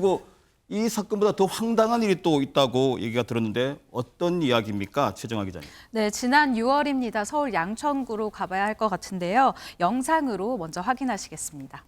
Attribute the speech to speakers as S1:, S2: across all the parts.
S1: 그리고 이 사건보다 더 황당한 일이 또 있다고 얘기가 들었는데 어떤 이야기입니까? 최정아 기자님.
S2: 네, 지난 6월입니다. 서울 양천구로 가봐야 할 것 같은데요. 영상으로 먼저 확인하시겠습니다.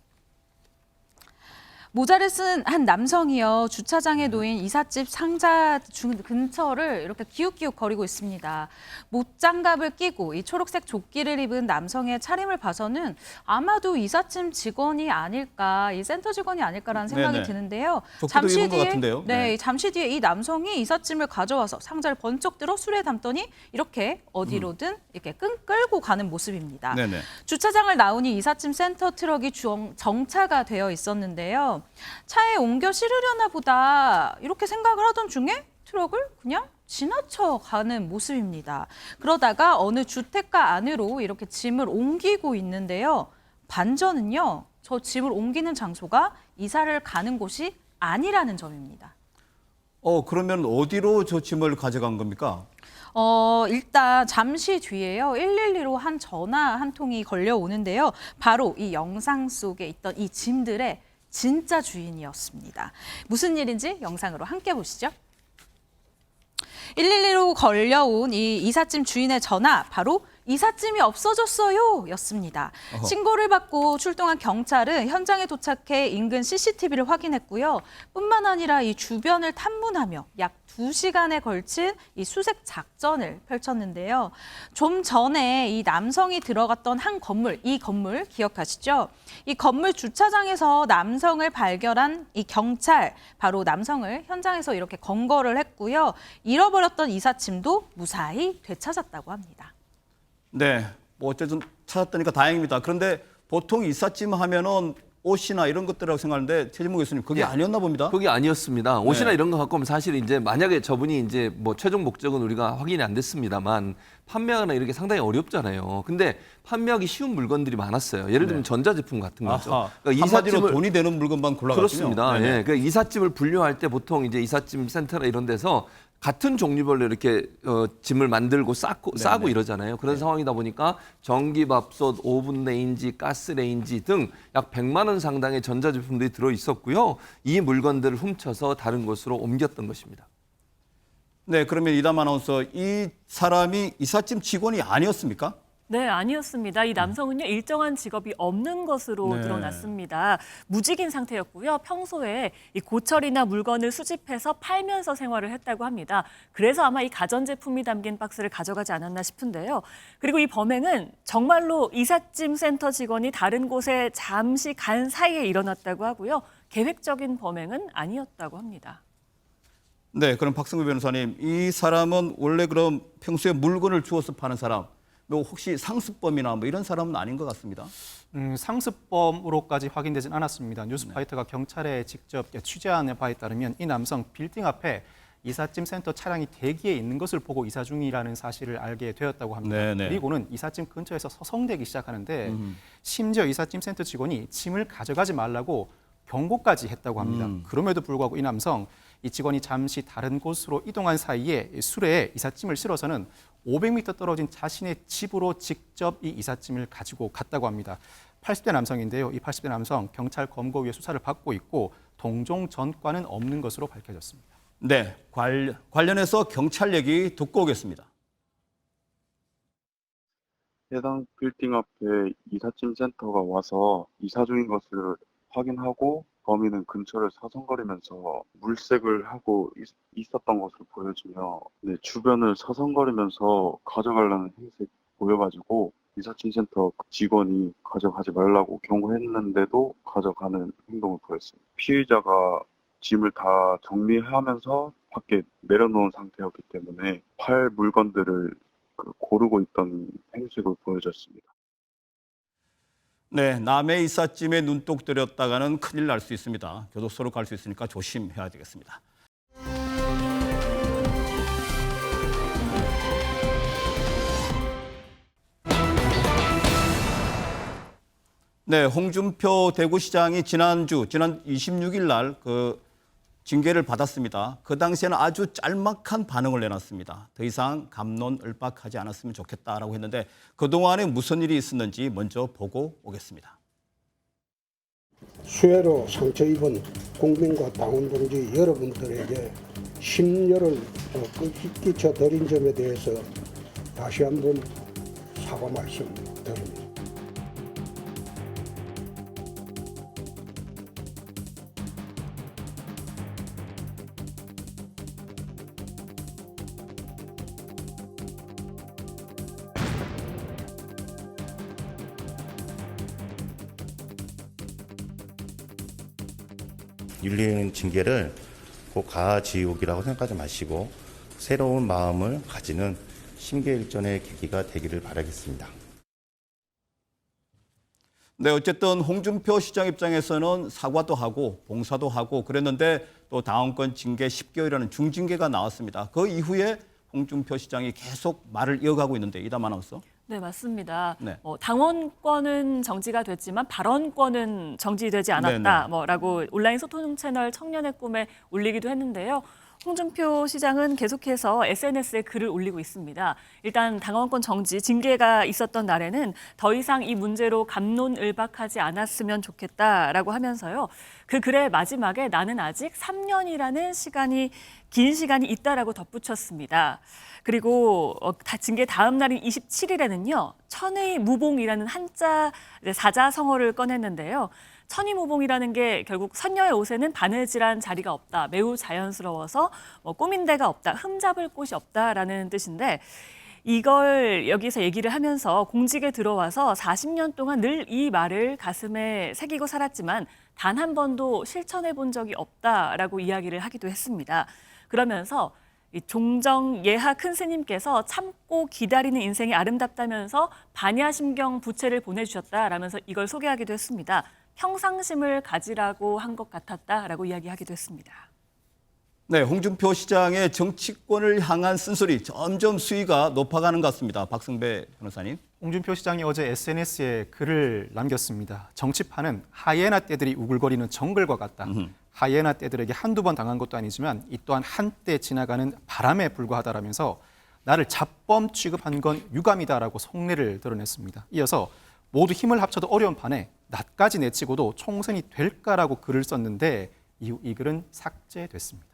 S2: 모자를 쓴 한 남성이요. 주차장에 놓인 이삿집 상자 근처를 이렇게 기웃기웃 거리고 있습니다. 못장갑을 끼고 이 초록색 조끼를 입은 남성의 차림을 봐서는 아마도 이삿짐 직원이 아닐까, 이 센터 직원이 아닐까라는 생각이
S1: 네네.
S2: 드는데요.
S1: 조끼도 입은 것 같은데요.
S2: 네, 잠시 뒤에 이 남성이 이삿짐을 가져와서 상자를 번쩍 들어 수레에 담더니 이렇게 어디로든 이렇게 끌고 가는 모습입니다.
S1: 네네.
S2: 주차장을 나오니 이삿짐 센터 트럭이 정차가 되어 있었는데요. 차에 옮겨 실으려나 보다 이렇게 생각을 하던 중에 트럭을 그냥 지나쳐 가는 모습입니다. 그러다가 어느 주택가 안으로 이렇게 짐을 옮기고 있는데요. 반전은요, 저 짐을 옮기는 장소가 이사를 가는 곳이 아니라는 점입니다.
S1: 그러면 어디로 저 짐을 가져간 겁니까?
S2: 일단 잠시 뒤에요. 112로 한 전화 한 통이 걸려오는데요. 바로 이 영상 속에 있던 이 짐들의 진짜 주인이었습니다. 무슨 일인지 영상으로 함께 보시죠. 112로 걸려온 이 이삿짐 주인의 전화, 바로 이삿짐이 없어졌어요 였습니다. 신고를 받고 출동한 경찰은 현장에 도착해 인근 CCTV를 확인했고요. 뿐만 아니라 이 주변을 탐문하며 약 2시간에 걸친 이 수색 작전을 펼쳤는데요. 좀 전에 이 남성이 들어갔던 한 건물, 이 건물 기억하시죠? 이 건물 주차장에서 남성을 발견한 이 경찰, 바로 남성을 현장에서 이렇게 검거를 했고요. 잃어버렸던 이삿짐도 무사히 되찾았다고 합니다.
S1: 네, 뭐 어쨌든 찾았다니까 다행입니다. 그런데 보통 이삿짐 하면은 옷이나 이런 것들이라고 생각하는데 최진봉 교수님 그게 아니었나 봅니다.
S3: 그게 아니었습니다. 옷이나
S1: 네.
S3: 이런 거 갖고 오면 사실 이제 만약에 저분이 이제 뭐 최종 목적은 우리가 확인이 안 됐습니다만 판매하거나 이렇게 상당히 어렵잖아요. 근데 판매하기 쉬운 물건들이 많았어요. 예를 들면 전자제품 같은 거죠.
S1: 아하,
S3: 그러니까
S1: 한마디로 돈이 되는 물건만 골라갔군요.
S3: 그렇습니다. 예. 그러니까 이삿짐을 분류할 때 보통 이제 이삿짐 센터나 이런 데서 같은 종류별로 이렇게 짐을 만들고 싸고 이러잖아요. 그런 상황이다 보니까 전기밥솥, 오븐 레인지, 가스 레인지 등 약 100만 원 상당의 전자제품들이 들어 있었고요. 이 물건들을 훔쳐서 다른 곳으로 옮겼던 것입니다.
S1: 네, 그러면 이담 아나운서, 이 사람이 이삿짐 직원이 아니었습니까?
S4: 네, 아니었습니다. 이 남성은요, 일정한 직업이 없는 것으로
S1: 네.
S4: 드러났습니다. 무직인 상태였고요. 평소에 이 고철이나 물건을 수집해서 팔면서 생활을 했다고 합니다. 그래서 아마 이 가전제품이 담긴 박스를 가져가지 않았나 싶은데요. 그리고 이 범행은 정말로 이삿짐 센터 직원이 다른 곳에 잠시 간 사이에 일어났다고 하고요. 계획적인 범행은 아니었다고 합니다.
S1: 네, 그럼 박승구 변호사님, 이 사람은 원래 그럼 평소에 물건을 주워서 파는 사람, 뭐 혹시 상습범이나 뭐 이런 사람은 아닌 것 같습니다.
S5: 상습범으로까지 확인되진 않았습니다. 뉴스파이터가 경찰에 직접 취재한 바에 따르면 이 남성 빌딩 앞에 이삿짐 센터 차량이 대기에 있는 것을 보고 이사 중이라는 사실을 알게 되었다고 합니다.
S1: 네네.
S5: 그리고는 이삿짐 근처에서 서성대기 시작하는데 심지어 이삿짐 센터 직원이 짐을 가져가지 말라고 경고까지 했다고 합니다. 그럼에도 불구하고 이 남성, 이 직원이 잠시 다른 곳으로 이동한 사이에 수레에 이삿짐을 실어서는 500m 떨어진 자신의 집으로 직접 이 이삿짐을 가지고 갔다고 합니다. 80대 남성인데요. 이 80대 남성 경찰 검거위에 수사를 받고 있고 동종 전과는 없는 것으로 밝혀졌습니다.
S1: 네, 관련해서 경찰 얘기 듣고 오겠습니다.
S6: 해당 빌딩 앞에 이삿짐 센터가 와서 이사 중인 것을 확인하고 범인은 근처를 서성거리면서 물색을 하고 있었던 것으로 보여지며 주변을 서성거리면서 가져가려는 행색이 보여가지고 이삿짐 센터 직원이 가져가지 말라고 경고했는데도 가져가는 행동을 보였습니다. 피의자가 짐을 다 정리하면서 밖에 내려놓은 상태였기 때문에 팔 물건들을 고르고 있던 행색을 보여줬습니다.
S1: 네, 남의 이삿짐에 눈독 들였다가는 큰일 날 수 있습니다. 교도소로 갈 수 있으니까 조심해야 되겠습니다. 네, 홍준표 대구시장이 지난 26일 날 징계를 받았습니다. 그 당시에는 아주 짤막한 반응을 내놨습니다. 더 이상 갑론을박하지 않았으면 좋겠다라고 했는데 그동안에 무슨 일이 있었는지 먼저 보고 오겠습니다.
S7: 수해로 상처 입은 국민과 당원 동지 여러분들에게 심려를 끼쳐 드린 점에 대해서 다시 한번 사과 말씀드립니다.
S8: 윤리위원 징계를 꼭 가지옥이라고 생각하지 마시고 새로운 마음을 가지는 심계일전의 계기가 되기를 바라겠습니다.
S1: 네, 어쨌든 홍준표 시장 입장에서는 사과도 하고 봉사도 하고 그랬는데 또 당원권 징계 10개월이라는 중징계가 나왔습니다. 그 이후에 홍준표 시장이 계속 말을 이어가고 있는데 이담 아나운서.
S4: 네, 맞습니다.
S1: 네.
S4: 당원권은 정지가 됐지만 발언권은 정지되지
S1: 네네.
S4: 않았다. 라고 온라인 소통 채널 청년의 꿈에 올리기도 했는데요. 홍준표 시장은 계속해서 SNS에 글을 올리고 있습니다. 일단 당원권 정지, 징계가 있었던 날에는 더 이상 이 문제로 갑론을박하지 않았으면 좋겠다라고 하면서요. 그 글의 마지막에 나는 아직 3년이라는 긴 시간이 있다라고 덧붙였습니다. 그리고 징계 다음 날인 27일에는요. 천의무봉이라는 한자 사자성어를 꺼냈는데요. 천의무봉이라는 게 결국 선녀의 옷에는 바느질한 자리가 없다. 매우 자연스러워서 꾸민 데가 없다. 흠잡을 곳이 없다라는 뜻인데 이걸 여기서 얘기를 하면서 공직에 들어와서 40년 동안 늘 이 말을 가슴에 새기고 살았지만 단 한 번도 실천해 본 적이 없다라고 이야기를 하기도 했습니다. 그러면서 종정 예하 큰 스님께서 참고 기다리는 인생이 아름답다면서 반야심경 부채를 보내주셨다라면서 이걸 소개하기도 했습니다. 평상심을 가지라고 한 것 같았다라고 이야기하기도 했습니다.
S1: 네, 홍준표 시장의 정치권을 향한 쓴소리 점점 수위가 높아가는 것 같습니다. 박승배 변호사님.
S5: 홍준표 시장이 어제 SNS에 글을 남겼습니다. 정치판은 하이에나 떼들이 우글거리는 정글과 같다. 하이에나 떼들에게 한두 번 당한 것도 아니지만 이 또한 한때 지나가는 바람에 불과하다라면서 나를 잡범 취급한 건 유감이다라고 속내를 드러냈습니다. 이어서 모두 힘을 합쳐도 어려운 판에 나까지 내치고도 총선이 될까라고 글을 썼는데 이 글은 삭제됐습니다.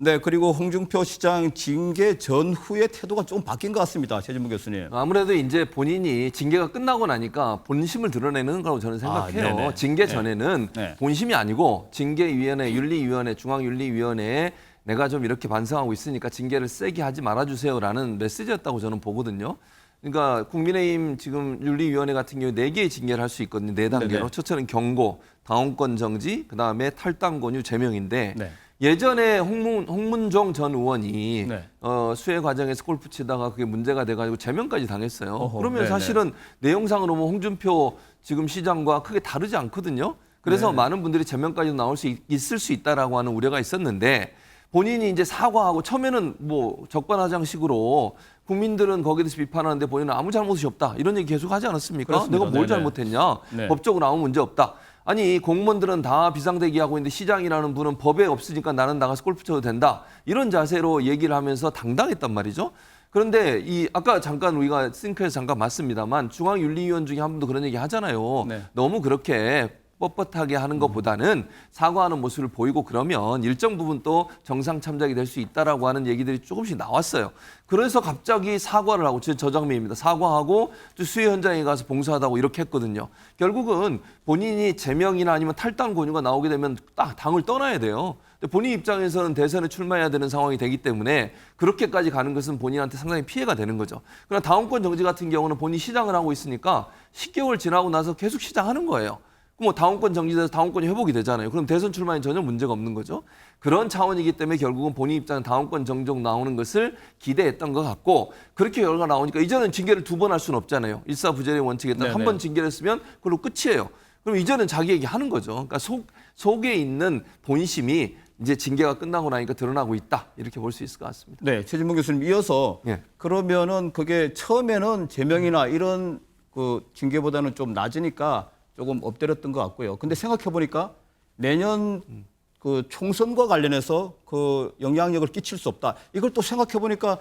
S1: 네, 그리고 홍준표 시장 징계 전후의 태도가 좀 바뀐 것 같습니다. 최진무 교수님.
S3: 아무래도 이제 본인이 징계가 끝나고 나니까 본심을 드러내는 거라고 저는 생각해요.
S1: 네네.
S3: 징계 전에는
S1: 네.
S3: 본심이 아니고 징계위원회, 윤리위원회, 중앙윤리위원회에 내가 좀 이렇게 반성하고 있으니까 징계를 세게 하지 말아주세요라는 메시지였다고 저는 보거든요. 그러니까 국민의힘 지금 윤리위원회 같은 경우에 4개의 징계를 할 수 있거든요. 4단계로.
S1: 네네.
S3: 첫째는 경고, 당원권 정지, 그다음에 탈당 권유 제명인데
S1: 네.
S3: 예전에 홍문종 전 의원이
S1: 네.
S3: 수해 과정에서 골프 치다가 그게 문제가 돼가지고 제명까지 당했어요.
S1: 어허,
S3: 그러면
S1: 네네.
S3: 사실은 내용상으로 보면 홍준표 지금 시장과 크게 다르지 않거든요. 그래서
S1: 네.
S3: 많은 분들이 제명까지 나올 수 있을 수 있다라고 하는 우려가 있었는데 본인이 이제 사과하고 처음에는 뭐 적반하장식으로 국민들은 거기에 대해서 비판하는데 본인은 아무 잘못이 없다 이런 얘기 계속 하지 않았습니까?
S1: 그렇습니다.
S3: 내가 뭘
S1: 네네.
S3: 잘못했냐?
S1: 네.
S3: 법적으로 아무 문제 없다. 아니 공무원들은 다 비상대기하고 있는데 시장이라는 분은 법에 없으니까 나는 나가서 골프 쳐도 된다. 이런 자세로 얘기를 하면서 당당했단 말이죠. 그런데 이 아까 잠깐 우리가 싱크에서 잠깐 봤습니다만 중앙윤리위원 중에 한 분도 그런 얘기 하잖아요.
S1: 네.
S3: 너무 그렇게 뻣뻣하게 하는 것보다는 사과하는 모습을 보이고 그러면 일정 부분 또 정상 참작이 될 수 있다라고 하는 얘기들이 조금씩 나왔어요. 그래서 갑자기 사과를 하고 저 장면입니다. 사과하고 또 수해 현장에 가서 봉사하다고 이렇게 했거든요. 결국은 본인이 제명이나 아니면 탈당 권유가 나오게 되면 딱 당을 떠나야 돼요. 근데 본인 입장에서는 대선에 출마해야 되는 상황이 되기 때문에 그렇게까지 가는 것은 본인한테 상당히 피해가 되는 거죠. 그러나 당원권 정지 같은 경우는 본인이 시장을 하고 있으니까 10개월 지나고 나서 계속 시장하는 거예요. 뭐 당원권 정지돼서 당원권이 회복이 되잖아요. 그럼 대선 출마엔 전혀 문제가 없는 거죠. 그런 차원이기 때문에 결국은 본인 입장은 당원권 정정 나오는 것을 기대했던 것 같고 그렇게 결과가 나오니까 이제는 징계를 2번 할 수는 없잖아요. 일사부재의 원칙에 따라 한 번 징계를 했으면 그걸로 끝이에요. 그럼 이제는 자기 얘기 하는 거죠. 그러니까 속에 있는 본심이 이제 징계가 끝나고 나니까 드러나고 있다. 이렇게 볼 수 있을 것 같습니다.
S1: 네, 최진무 교수님 이어서
S3: 예.
S1: 그러면은 그게 처음에는 제명이나 이런 그 징계보다는 좀 낮으니까 조금 엎드렸던 것 같고요. 근데 생각해 보니까 내년 그 총선과 관련해서 그 영향력을 끼칠 수 없다. 이걸 또 생각해 보니까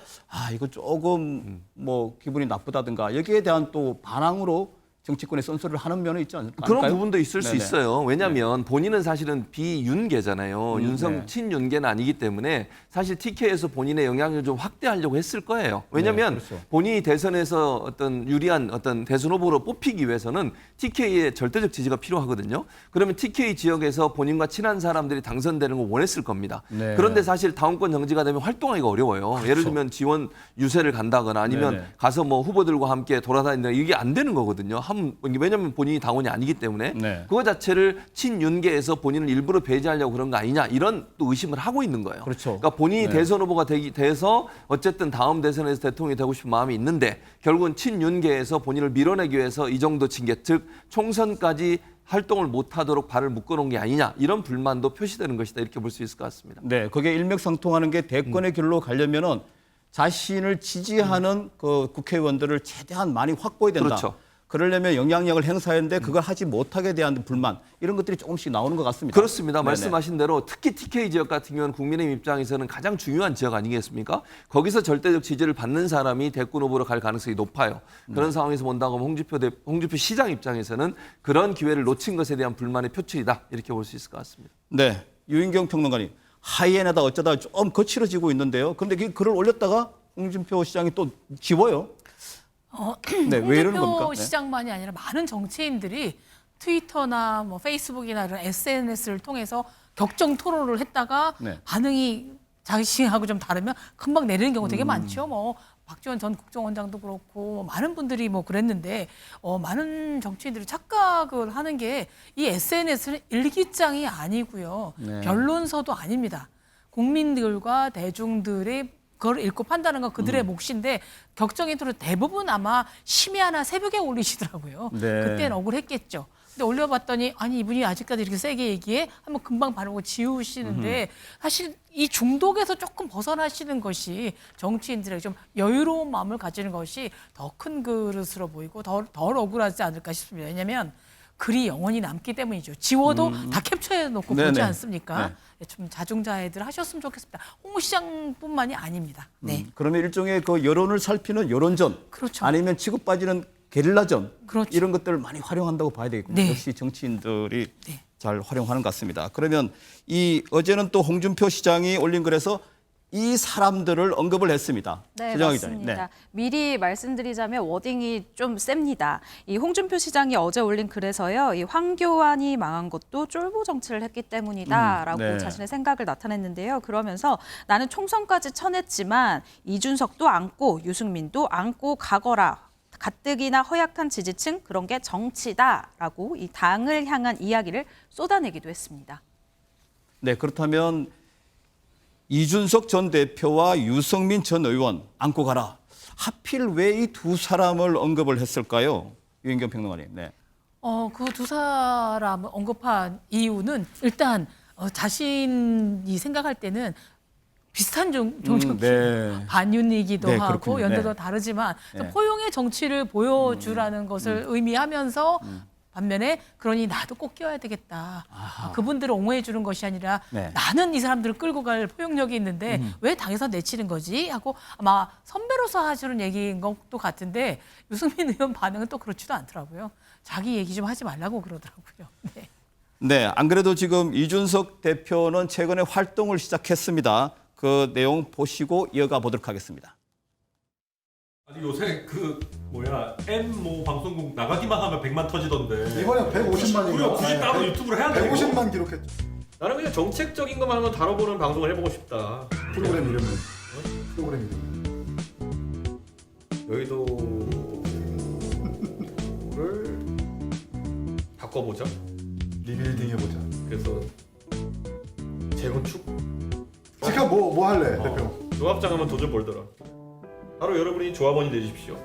S1: 이거 조금 뭐 기분이 나쁘다든가 여기에 대한 또 반항으로 정치권에 쓴소리를 하는 면이 있지 않을까요?
S3: 그런 부분도 있을 수
S1: 네네.
S3: 있어요. 왜냐하면 본인은 사실은 비윤계잖아요.
S1: 네.
S3: 친윤계는 아니기 때문에 사실 TK에서 본인의 영향을 좀 확대하려고 했을 거예요. 왜냐하면
S1: 네, 그렇죠.
S3: 본인이 대선에서 어떤 유리한 어떤 대선 후보로 뽑히기 위해서는 TK의 절대적 지지가 필요하거든요. 그러면 TK 지역에서 본인과 친한 사람들이 당선되는 걸 원했을 겁니다.
S1: 네.
S3: 그런데 사실 다운권 정지가 되면 활동하기가 어려워요. 예를 들면 지원 유세를 간다거나 아니면
S1: 네네.
S3: 가서 뭐 후보들과 함께 돌아다닌다 이게 안 되는 거거든요. 왜냐하면 본인이 당원이 아니기 때문에
S1: 네.
S3: 그거 자체를 친윤계에서 본인을 일부러 배제하려고 그런 거 아니냐 이런 또 의심을 하고 있는 거예요.
S1: 그렇죠.
S3: 그러니까 본인이
S1: 네.
S3: 대선 후보가 돼서 어쨌든 다음 대선에서 대통령이 되고 싶은 마음이 있는데 결국은 친윤계에서 본인을 밀어내기 위해서 이 정도 징계 즉 총선까지 활동을 못하도록 발을 묶어놓은 게 아니냐 이런 불만도 표시되는 것이다 이렇게 볼 수 있을 것 같습니다.
S1: 네, 그게 일맥상통하는 게 대권의 길로 가려면은 자신을 지지하는 그 국회의원들을 최대한 많이 확보해야 된다.
S3: 그렇죠.
S1: 그러려면 영향력을 행사해야 하는데 그걸 하지 못하게 대한 불만 이런 것들이 조금씩 나오는 것 같습니다.
S3: 그렇습니다.
S1: 네네.
S3: 말씀하신 대로 특히 TK 지역 같은 경우는 국민의힘 입장에서는 가장 중요한 지역 아니겠습니까? 거기서 절대적 지지를 받는 사람이 대권 후보로 갈 가능성이 높아요. 그런 상황에서 본다고 하면 홍준표 시장 입장에서는 그런 기회를 놓친 것에 대한 불만의 표출이다 이렇게 볼 수 있을 것 같습니다.
S1: 네, 유인경 평론가님 하이에나다 어쩌다 좀 거칠어지고 있는데요. 그런데 그 글을 올렸다가 홍준표 시장이 또 지워요. 네, 왜 이러는 겁니까?
S9: 홍준표
S1: 네.
S9: 시장만이 아니라 많은 정치인들이 트위터나 뭐 페이스북이나 이런 SNS를 통해서 격정 토론을 했다가
S1: 네.
S9: 반응이 자신하고 좀 다르면 금방 내리는 경우 되게 많죠. 뭐 박지원 전 국정원장도 그렇고 많은 분들이 뭐 그랬는데 많은 정치인들이 착각을 하는 게 이 SNS는 일기장이 아니고요.
S1: 네.
S9: 변론서도 아닙니다. 국민들과 대중들의 그걸 읽고 판단하는 건 그들의 몫인데 격정의 토론 대부분 아마 심야나 새벽에 올리시더라고요.
S1: 네.
S9: 그때는 억울했겠죠. 근데 올려봤더니 아니 이분이 아직까지 이렇게 세게 얘기해? 하면 금방 바르고 지우시는데 사실 이 중독에서 조금 벗어나시는 것이 정치인들에게 좀 여유로운 마음을 가지는 것이 더 큰 그릇으로 보이고 덜 억울하지 않을까 싶습니다. 왜냐하면 글이 영원히 남기 때문이죠. 지워도 다 캡처해놓고
S1: 네네.
S9: 보지 않습니까?
S1: 네.
S9: 좀 자중자애들 하셨으면 좋겠습니다. 홍 시장뿐만이 아닙니다. 네.
S1: 그러면 일종의 그 여론을 살피는 여론전,
S9: 그렇죠.
S1: 아니면 치고 빠지는 게릴라전
S9: 그렇죠.
S1: 이런 것들을 많이 활용한다고 봐야 되겠군요.
S9: 네.
S1: 역시 정치인들이
S9: 네.
S1: 잘 활용하는 것 같습니다. 그러면 이 어제는 또 홍준표 시장이 올린 글에서 이 사람들을 언급을 했습니다.
S2: 네,
S1: 최정화 기자님.
S2: 맞습니다. 미리 말씀드리자면 워딩이 좀 셉니다. 이 홍준표 시장이 어제 올린 글에서요, 이 황교안이 망한 것도 쫄보 정치를 했기 때문이다라고
S1: 네.
S2: 자신의 생각을 나타냈는데요. 그러면서 나는 총선까지 쳐냈지만 이준석도 안고 유승민도 안고 가거라. 가뜩이나 허약한 지지층 그런 게 정치다라고 이 당을 향한 이야기를 쏟아내기도 했습니다.
S1: 네, 그렇다면 이준석 전 대표와 유승민 전 의원 안고 가라. 하필 왜 이 두 사람을 언급을 했을까요? 유인경 평론가님. 네.
S9: 그 두 사람을 언급한 이유는 일단 자신이 생각할 때는 비슷한 종족
S1: 네.
S9: 반윤이기도
S1: 네,
S9: 하고
S1: 그렇군요.
S9: 연대도
S1: 네.
S9: 다르지만 좀
S1: 네.
S9: 포용의 정치를 보여주라는 것을 의미하면서 반면에 그러니 나도 꼭 껴야 되겠다. 그분들을 옹호해 주는 것이 아니라
S1: 네.
S9: 나는 이 사람들을 끌고 갈 포용력이 있는데 왜 당에서 내치는 거지? 하고 아마 선배로서 하시는 얘기인 것도 같은데 유승민 의원 반응은 또 그렇지도 않더라고요. 자기 얘기 좀 하지 말라고 그러더라고요. 네.
S1: 네, 안 그래도 지금 이준석 대표는 최근에 활동을 시작했습니다. 그 내용 보시고 이어가 보도록 하겠습니다.
S10: 아니 요새 M 방송국 나가기만 하면 100만 터지던데.
S11: 이번에 150만인가?
S10: 굳이 따로 유튜브를 해야 되고.
S11: 150만 기록했죠.
S10: 나는 그냥 정책적인 것만 한번 다뤄보는 방송을 해보고 싶다.
S11: 프로그램 이름은? 프로그램 이름.
S10: 여의도를 바꿔보자.
S11: 리빌딩 해보자.
S10: 그래서 재건축.
S11: 지금 뭐 할래, 대표?
S10: 조합장 하면 돈좀 벌더라. 바로 여러분이 조합원이 되십시오.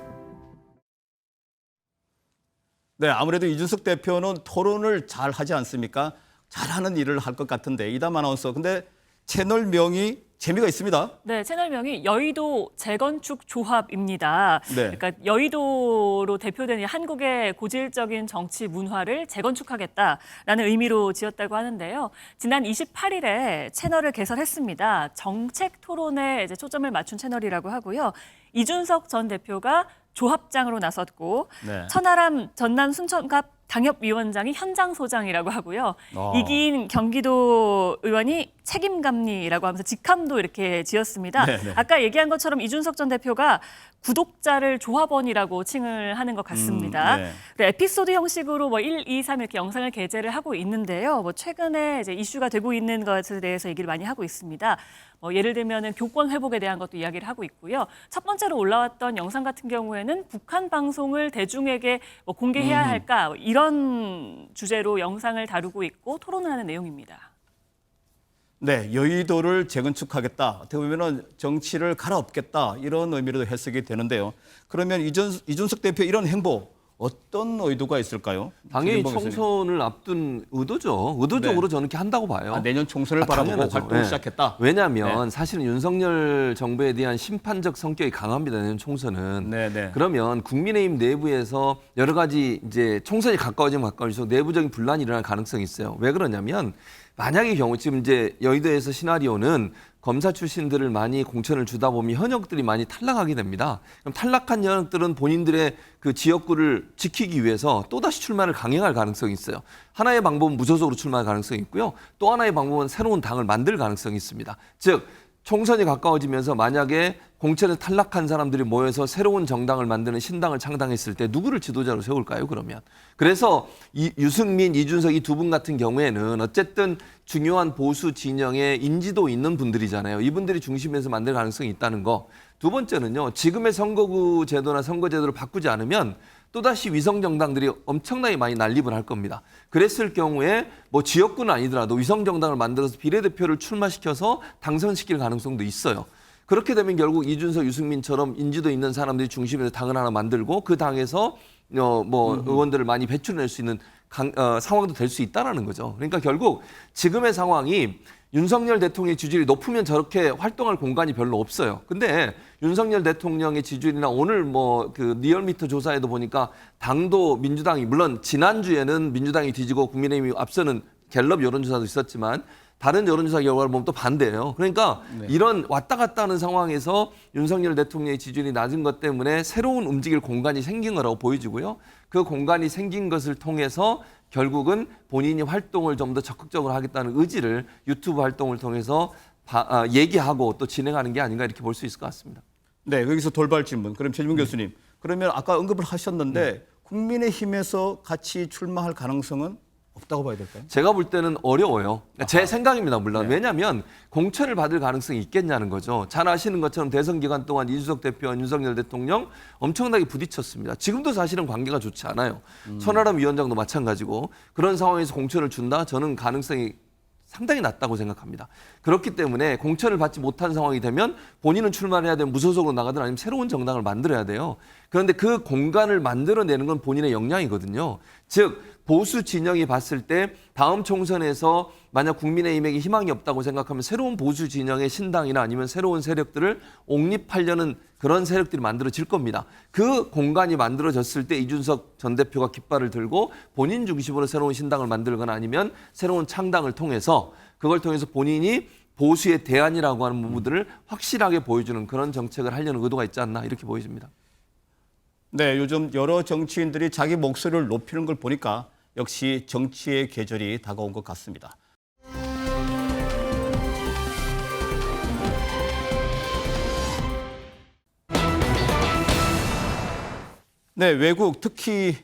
S1: 네, 아무래도 이준석 대표는 토론을 잘 하지 않습니까? 잘하는 일을 할 것 같은데 이담 아나운서. 근데 채널명이 재미가 있습니다.
S4: 네, 채널명이 여의도 재건축 조합입니다.
S1: 네.
S4: 그러니까 여의도로 대표되는 한국의 고질적인 정치 문화를 재건축하겠다라는 의미로 지었다고 하는데요. 지난 28일에 채널을 개설했습니다. 정책 토론에 이제 초점을 맞춘 채널이라고 하고요. 이준석 전 대표가 조합장으로 나섰고
S1: 네.
S4: 천하람 전남 순천갑 당협위원장이 현장소장이라고 하고요. 이긴 경기도 의원이 책임감리라고 하면서 직함도 이렇게 지었습니다.
S1: 네네.
S4: 아까 얘기한 것처럼 이준석 전 대표가 구독자를 조합원이라고 칭을 하는 것 같습니다.
S1: 네.
S4: 그리고 에피소드 형식으로 뭐 1, 2, 3 이렇게 영상을 게재를 하고 있는데요. 뭐 최근에 이제 이슈가 되고 있는 것에 대해서 얘기를 많이 하고 있습니다. 예를 들면은 교권 회복에 대한 것도 이야기를 하고 있고요. 첫 번째로 올라왔던 영상 같은 경우에는 북한 방송을 대중에게 공개해야 할까 이런 주제로 영상을 다루고 있고 토론을 하는 내용입니다.
S1: 네, 여의도를 재건축하겠다. 어떻게 보면은 정치를 갈아엎겠다. 이런 의미로도 해석이 되는데요. 그러면 이준석 대표 이런 행보 어떤 의도가 있을까요?
S3: 당연히
S1: 최진봉 교수님.
S3: 총선을 앞둔 의도죠. 의도적으로
S1: 네.
S3: 저는 이렇게 한다고 봐요.
S1: 내년 총선을 바라보고
S3: 당연하죠.
S1: 활동을
S3: 네.
S1: 시작했다.
S3: 왜냐하면 사실은 윤석열 정부에 대한 심판적 성격이 강합니다. 내년 총선은.
S1: 네.
S3: 그러면 국민의힘 내부에서 여러 가지 이제 총선이 가까워지면 가까워질수록 내부적인 분란이 일어날 가능성이 있어요. 왜 그러냐면 만약의 경우 지금 이제 여의도에서 시나리오는 검사 출신들을 많이 공천을 주다 보면 현역들이 많이 탈락하게 됩니다. 그럼 탈락한 현역들은 본인들의 그 지역구를 지키기 위해서 또다시 출마를 강행할 가능성이 있어요. 하나의 방법은 무소속으로 출마할 가능성이 있고요. 또 하나의 방법은 새로운 당을 만들 가능성이 있습니다. 즉 총선이 가까워지면서 만약에 공천에 탈락한 사람들이 모여서 새로운 정당을 만드는 신당을 창당했을 때 누구를 지도자로 세울까요, 그러면? 그래서 유승민, 이준석 이 두 분 같은 경우에는 어쨌든 중요한 보수 진영의 인지도 있는 분들이잖아요. 이분들이 중심에서 만들 가능성이 있다는 거. 두 번째는요, 지금의 선거구 제도나 선거제도를 바꾸지 않으면 또다시 위성 정당들이 엄청나게 많이 난립을 할 겁니다. 그랬을 경우에 뭐 지역구는 아니더라도 위성 정당을 만들어서 비례대표를 출마시켜서 당선시킬 가능성도 있어요. 그렇게 되면 결국 이준석, 유승민처럼 인지도 있는 사람들이 중심에서 당을 하나 만들고 그 당에서 의원들을 많이 배출해낼 수 있는 상황도 될 수 있다라는 거죠. 그러니까 결국 지금의 상황이 윤석열 대통령의 지지율이 높으면 저렇게 활동할 공간이 별로 없어요. 근데 윤석열 대통령의 지지율이나 오늘 그 리얼미터 조사에도 보니까 당도 민주당이 물론 지난주에는 민주당이 뒤지고 국민의힘이 앞서는 갤럽 여론조사도 있었지만 다른 여론조사 결과를 보면 또 반대예요. 그러니까 이런 왔다 갔다 하는 상황에서 윤석열 대통령의 지지율이 낮은 것 때문에 새로운 움직일 공간이 생긴 거라고 보여지고요. 그 공간이 생긴 것을 통해서 결국은 본인이 활동을 좀 더 적극적으로 하겠다는 의지를 유튜브 활동을 통해서 얘기하고 또 진행하는 게 아닌가 이렇게 볼 수 있을 것 같습니다.
S1: 네, 여기서 돌발 질문. 그럼 최진봉 교수님. 그러면 아까 언급을 하셨는데 국민의힘에서 같이 출마할 가능성은 없다고 봐야 될까요?
S3: 제가 볼 때는 어려워요. 제 생각입니다, 물론. 왜냐하면 공천을 받을 가능성이 있겠냐는 거죠. 잘 아시는 것처럼 대선 기간 동안 이준석 대표와 윤석열 대통령 엄청나게 부딪혔습니다. 지금도 사실은 관계가 좋지 않아요. 천하람 위원장도 마찬가지고 그런 상황에서 공천을 준다? 저는 가능성이 상당히 낮다고 생각합니다. 그렇기 때문에 공천을 받지 못한 상황이 되면 본인은 출마를 해야 되면 무소속으로 나가든 아니면 새로운 정당을 만들어야 돼요. 그런데 그 공간을 만들어내는 건 본인의 역량이거든요. 즉 보수 진영이 봤을 때 다음 총선에서 만약 국민의힘에게 희망이 없다고 생각하면 새로운 보수 진영의 신당이나 아니면 새로운 세력들을 옹립하려는 그런 세력들이 만들어질 겁니다. 그 공간이 만들어졌을 때 이준석 전 대표가 깃발을 들고 본인 중심으로 새로운 신당을 만들거나 아니면 새로운 창당을 통해서 그걸 통해서 본인이 보수의 대안이라고 하는 부분들을 확실하게 보여주는 그런 정책을 하려는 의도가 있지 않나 이렇게 보여집니다.
S1: 네, 요즘 여러 정치인들이 자기 목소리를 높이는 걸 보니까 역시 정치의 계절이 다가온 것 같습니다. 네, 외국 특히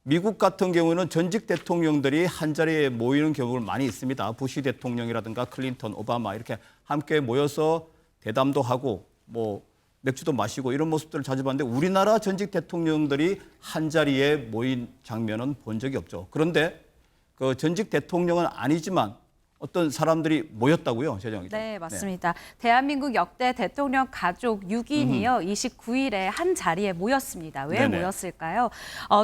S1: 미국 같은 경우는 전직 대통령들이 한자리에 모이는 경우가 많이 있습니다. 부시 대통령이라든가 클린턴, 오바마 이렇게 함께 모여서 대담도 하고 맥주도 마시고 이런 모습들을 자주 봤는데 우리나라 전직 대통령들이 한자리에 모인 장면은 본 적이 없죠. 그런데 그 전직 대통령은 아니지만 어떤 사람들이 모였다고요, 최정희 기자?
S2: 네, 맞습니다. 대한민국 역대 대통령 가족 6인이요. 29일에 한 자리에 모였습니다. 왜
S1: 네네.
S2: 모였을까요?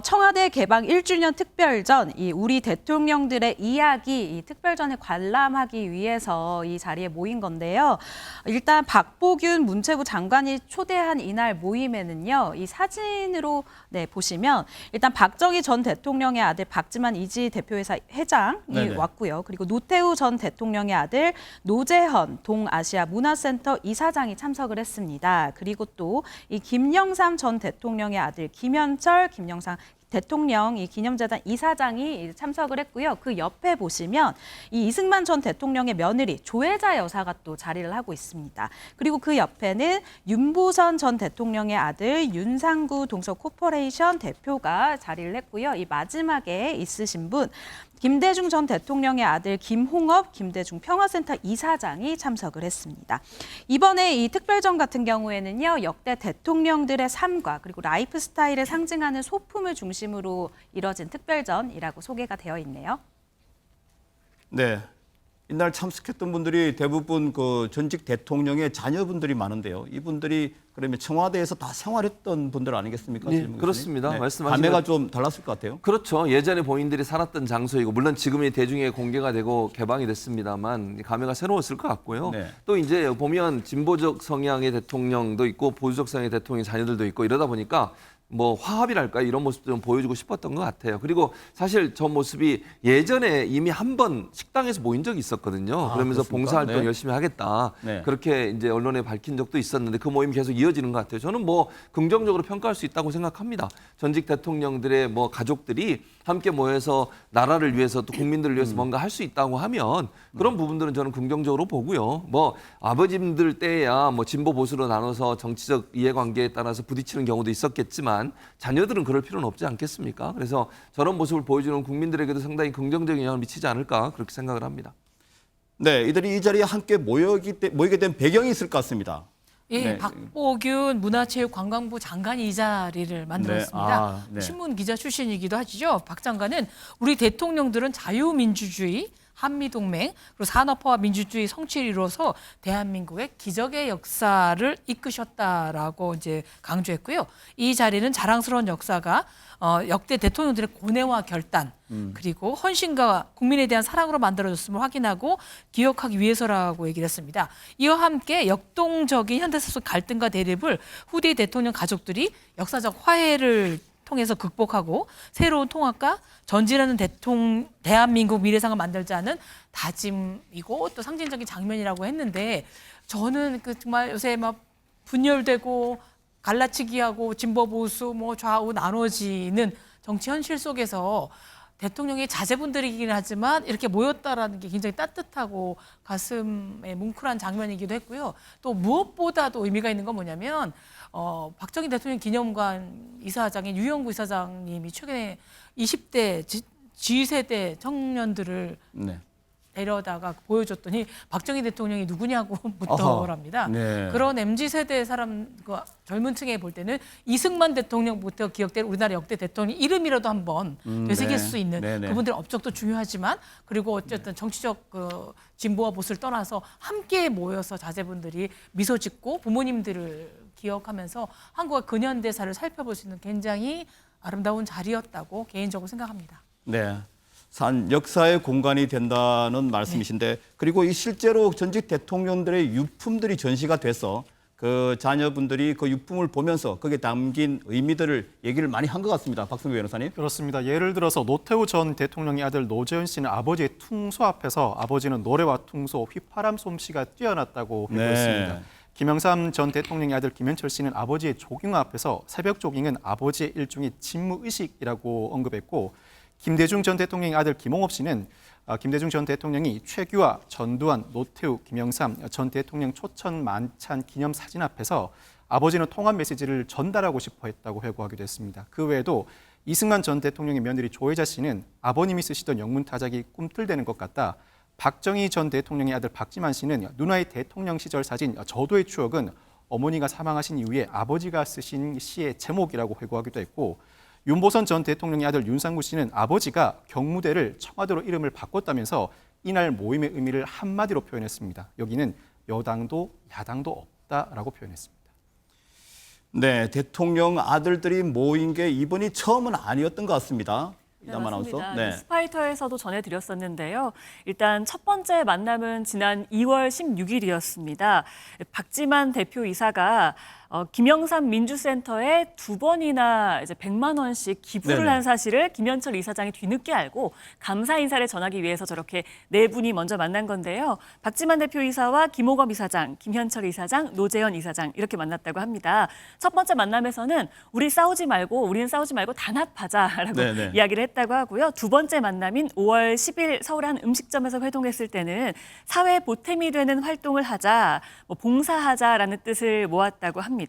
S2: 청와대 개방 1주년 특별전, 이 우리 대통령들의 이야기 이 특별전에 관람하기 위해서 이 자리에 모인 건데요. 일단 박보균 문체부 장관이 초대한 이날 모임에는요. 이 사진으로 보시면 일단 박정희 전 대통령의 아들 박지만 이지 대표회사 회장이
S1: 네네.
S2: 왔고요. 그리고 노태우 전 전 대통령의 아들 노재헌 동아시아 문화센터 이사장이 참석을 했습니다. 그리고 또 이 김영삼 전 대통령의 아들 김현철, 김영삼 대통령 이 기념재단 이사장이 참석을 했고요. 그 옆에 보시면 이 이승만 전 대통령의 며느리 조혜자 여사가 또 자리를 하고 있습니다. 그리고 그 옆에는 윤보선 전 대통령의 아들 윤상구 동서코퍼레이션 대표가 자리를 했고요. 이 마지막에 있으신 분 김대중 전 대통령의 아들 김홍업 김대중 평화센터 이사장이 참석을 했습니다. 이번에 이 특별전 같은 경우에는요, 역대 대통령들의 삶과 그리고 라이프 스타일을 상징하는 소품을 중심으로 이뤄진 특별전이라고 소개가 되어 있네요.
S1: 네. 이날 참석했던 분들이 대부분 그 전직 대통령의 자녀분들이 많은데요. 이분들이 그러면 청와대에서 다 생활했던 분들 아니겠습니까?
S3: 네, 그렇습니다. 말씀하신
S1: 감회가
S3: 것-
S1: 좀 달랐을 것 같아요.
S3: 그렇죠. 예전에 본인들이 살았던 장소이고 물론 지금이 대중에 공개가 되고 개방이 됐습니다만 감회가 새로웠을 것 같고요.
S1: 네.
S3: 또 이제 보면 진보적 성향의 대통령도 있고 보수적 성향의 대통령 자녀들도 있고 이러다 보니까 뭐 화합이랄까 이런 모습도 좀 보여주고 싶었던 것 같아요. 그리고 사실 저 모습이 예전에 이미 한 번 식당에서 모인 적이 있었거든요. 그러면서
S1: 그렇습니까?
S3: 봉사활동
S1: 네.
S3: 열심히 하겠다.
S1: 네.
S3: 그렇게 이제 언론에 밝힌 적도 있었는데 그 모임이 계속 이어지는 것 같아요. 저는 뭐 긍정적으로 평가할 수 있다고 생각합니다. 전직 대통령들의 뭐 가족들이 함께 모여서 나라를 위해서 또 국민들을 위해서 뭔가 할 수 있다고 하면 그런 부분들은 저는 긍정적으로 보고요. 뭐 아버님들 때야 뭐 진보 보수로 나눠서 정치적 이해관계에 따라서 부딪히는 경우도 있었겠지만 자녀들은 그럴 필요는 없지 않겠습니까? 그래서 저런 모습을 보여주는 국민들에게도 상당히 긍정적인 영향을 미치지 않을까 그렇게 생각을 합니다.
S1: 네, 이들이 이 자리에 함께 모이게 된 배경이 있을 것 같습니다.
S9: 예,
S1: 네.
S9: 박보균 문화체육관광부 장관이 이 자리를 만들었습니다.
S1: 네. 네.
S9: 신문 기자 출신이기도 하시죠. 박 장관은 우리 대통령들은 자유민주주의, 한미동맹, 그리고 산업화와 민주주의 성취를 이루어서 대한민국의 기적의 역사를 이끄셨다라고 이제 강조했고요. 이 자리는 자랑스러운 역사가 역대 대통령들의 고뇌와 결단, 그리고 헌신과 국민에 대한 사랑으로 만들어졌음을 확인하고 기억하기 위해서라고 얘기를 했습니다. 이와 함께 역동적인 현대사 속 갈등과 대립을 후대 대통령 가족들이 역사적 화해를 통해서 극복하고 새로운 통합과 전진하는 대한민국 미래상을 만들자는 다짐이고 또 상징적인 장면이라고 했는데 저는 그 정말 요새 막 분열되고 갈라치기하고 진보 보수 뭐 좌우 나눠지는 정치 현실 속에서 대통령의 자제분들이긴 하지만 이렇게 모였다라는 게 굉장히 따뜻하고 가슴에 뭉클한 장면이기도 했고요. 또 무엇보다도 의미가 있는 건 뭐냐면 박정희 대통령 기념관 이사장인 유영구 이사장님이 최근에 20대 G세대 청년들을
S1: 네.
S9: 데려다가 보여줬더니 박정희 대통령이 누구냐고 묻더랍니다.
S1: 네.
S9: 그런 MZ세대 사람, 그 젊은 층에 볼 때는 이승만 대통령부터 기억될 우리나라 역대 대통령 이름이라도 한번 되새길
S1: 네.
S9: 수 있는
S1: 네, 네.
S9: 그분들의 업적도 중요하지만 그리고 어쨌든 정치적 그 진보와 보수를 떠나서 함께 모여서 자제분들이 미소 짓고 부모님들을 기억하면서 한국의 근현대사를 살펴볼 수 있는 굉장히 아름다운 자리였다고 개인적으로 생각합니다.
S1: 네. 산 역사의 공간이 된다는 말씀이신데 그리고 이 실제로 전직 대통령들의 유품들이 전시가 돼서 그 자녀분들이 그 유품을 보면서 거기에 담긴 의미들을 얘기를 많이 한 것 같습니다. 박성규 변호사님.
S5: 그렇습니다. 예를 들어서 노태우 전 대통령의 아들 노재현 씨는 아버지의 퉁소 앞에서 아버지는 노래와 퉁소, 휘파람 솜씨가 뛰어났다고 회고했습니다.
S1: 네.
S5: 김영삼 전 대통령의 아들 김현철 씨는 아버지의 조깅 앞에서 새벽 조깅은 아버지의 일종의 직무의식이라고 언급했고 김대중 전 대통령의 아들 김홍업 씨는 김대중 전 대통령이 최규하, 전두환, 노태우, 김영삼 전 대통령 초천 만찬 기념 사진 앞에서 아버지는 통합 메시지를 전달하고 싶어 했다고 회고하기도 했습니다. 그 외에도 이승만 전 대통령의 며느리 조혜자 씨는 아버님이 쓰시던 영문 타작이 꿈틀대는 것 같다. 박정희 전 대통령의 아들 박지만 씨는 누나의 대통령 시절 사진 저도의 추억은 어머니가 사망하신 이후에 아버지가 쓰신 시의 제목이라고 회고하기도 했고 윤보선 전 대통령의 아들 윤상구 씨는 아버지가 경무대를 청와대로 이름을 바꿨다면서 이날 모임의 의미를 한마디로 표현했습니다. 여기는 여당도 야당도 없다라고 표현했습니다.
S1: 네, 대통령 아들들이 모인 게 이번이 처음은 아니었던 것 같습니다.
S4: 네,
S1: 이남 아나운서.
S4: 맞습니다.
S1: 네.
S4: 뉴스파이터에서도 전해드렸었는데요. 일단 첫 번째 만남은 지난 2월 16일이었습니다. 박지만 대표이사가 김영삼 민주센터에 2번이나 이제 100만 원씩 기부를
S1: 네네.
S4: 한 사실을 김현철 이사장이 뒤늦게 알고 감사 인사를 전하기 위해서 저렇게 네 분이 먼저 만난 건데요. 박지만 대표이사와 김호검 이사장, 김현철 이사장, 노재현 이사장 이렇게 만났다고 합니다. 첫 번째 만남에서는 우리는 싸우지 말고 단합하자라고
S1: 네네.
S4: 이야기를 했다고 하고요. 두 번째 만남인 5월 10일 서울의 한 음식점에서 회동했을 때는 사회 보탬이 되는 활동을 하자, 봉사하자라는 뜻을 모았다고 합니다.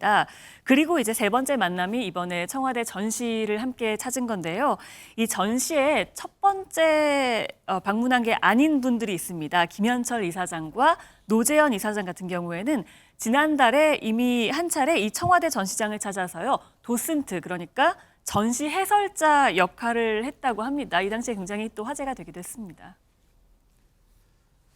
S4: 그리고 이제 세 번째 만남이 이번에 청와대 전시를 함께 찾은 건데요. 이 전시에 첫 번째 방문한 게 아닌 분들이 있습니다. 김현철 이사장과 노재현 이사장 같은 경우에는 지난달에 이미 한 차례 이 청와대 전시장을 찾아서요. 도슨트, 그러니까 전시 해설자 역할을 했다고 합니다. 이 당시에 굉장히 또 화제가 되기도 했습니다.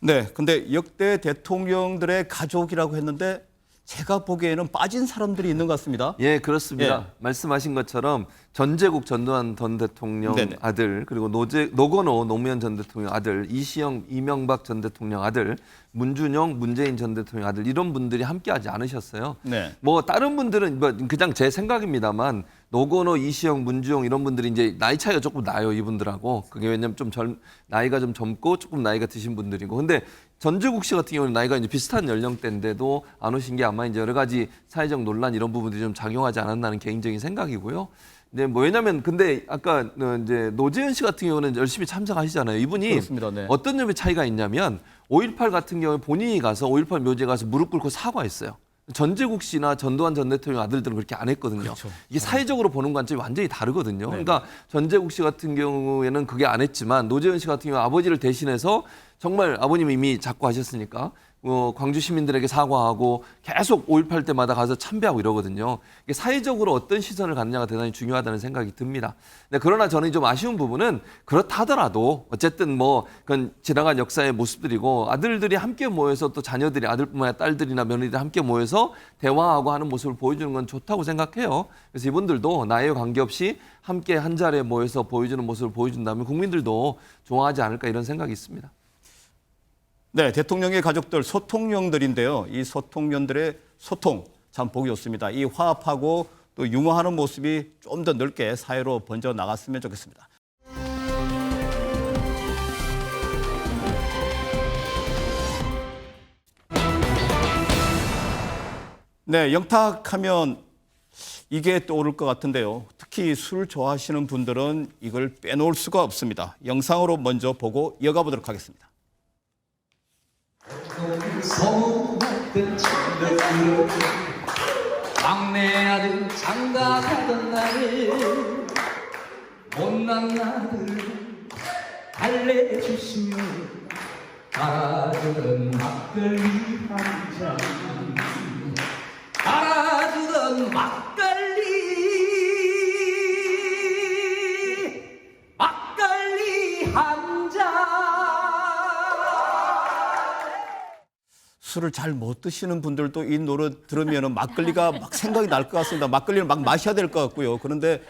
S1: 네, 근데 역대 대통령들의 가족이라고 했는데 제가 보기에는 빠진 사람들이 있는 것 같습니다.
S3: 예, 그렇습니다.
S1: 예.
S3: 말씀하신 것처럼 전제국 전두환 전 대통령
S1: 네네.
S3: 아들, 그리고 노건호 노무현 전 대통령 아들, 이시영 이명박 전 대통령 아들, 문준용 문재인 전 대통령 아들 이런 분들이 함께하지 않으셨어요.
S1: 네.
S3: 뭐 다른 분들은 뭐 그냥 제 생각입니다만 노건호, 이시영, 문주용 이런 분들이 이제 나이 차이가 조금 나요, 이분들하고. 그게 왜냐면 좀 나이가 좀 젊고 조금 나이가 드신 분들이고. 근데 전주국 씨 같은 경우는 나이가 이제 비슷한 연령대인데도 안 오신 게 아마 이제 여러 가지 사회적 논란 이런 부분들이 좀 작용하지 않았나는 개인적인 생각이고요. 네, 뭐 왜냐면 근데 아까 이제 노재현 씨 같은 경우는 열심히 참석하시잖아요. 이분이
S1: 그렇습니다. 네.
S3: 어떤 점에 차이가 있냐면 5.18 같은 경우에 본인이 가서 5.18 묘지에 가서 무릎 꿇고 사과했어요. 전제국 씨나 전두환 전 대통령 아들들은 그렇게 안 했거든요.
S1: 그렇죠.
S3: 이게 사회적으로 보는 관점이 완전히 다르거든요.
S1: 네.
S3: 그러니까 전제국 씨 같은 경우에는 그게 안 했지만 노재현 씨 같은 경우 아버지를 대신해서 정말 아버님이 이미 잡고 하셨으니까 광주 시민들에게 사과하고 계속 5.18 때마다 가서 참배하고 이러거든요. 이게 사회적으로 어떤 시선을 갖느냐가 대단히 중요하다는 생각이 듭니다. 네, 그러나 저는 좀 아쉬운 부분은 그렇다 하더라도 어쨌든 뭐 그건 지나간 역사의 모습들이고 아들들이 함께 모여서 또 자녀들이 아들뿐만 아니라 딸들이나 며느리들 함께 모여서 대화하고 하는 모습을 보여주는 건 좋다고 생각해요. 그래서 이분들도 나이에 관계없이 함께 한 자리에 모여서 보여주는 모습을 보여준다면 국민들도 좋아하지 않을까 이런 생각이 있습니다.
S1: 네, 대통령의 가족들 소통령들인데요. 이 소통령들의 소통 참 보기 좋습니다. 이 화합하고 또 융화하는 모습이 좀 더 넓게 사회로 번져 나갔으면 좋겠습니다. 네, 영탁하면 이게 떠오를 것 같은데요. 특히 술 좋아하시는 분들은 이걸 빼놓을 수가 없습니다. 영상으로 먼저 보고 이어가 보도록 하겠습니다.
S12: 막내 아들 장가가던 날 못난 아들 달래주시며 알아주던 막걸리 한잔 알아주던 막걸리 한잔.
S1: 술을 잘 못 드시는 분들도 이 노래 들으면 막걸리가 막 생각이 날 것 같습니다. 막걸리를 막 마셔야 될 것 같고요. 그런데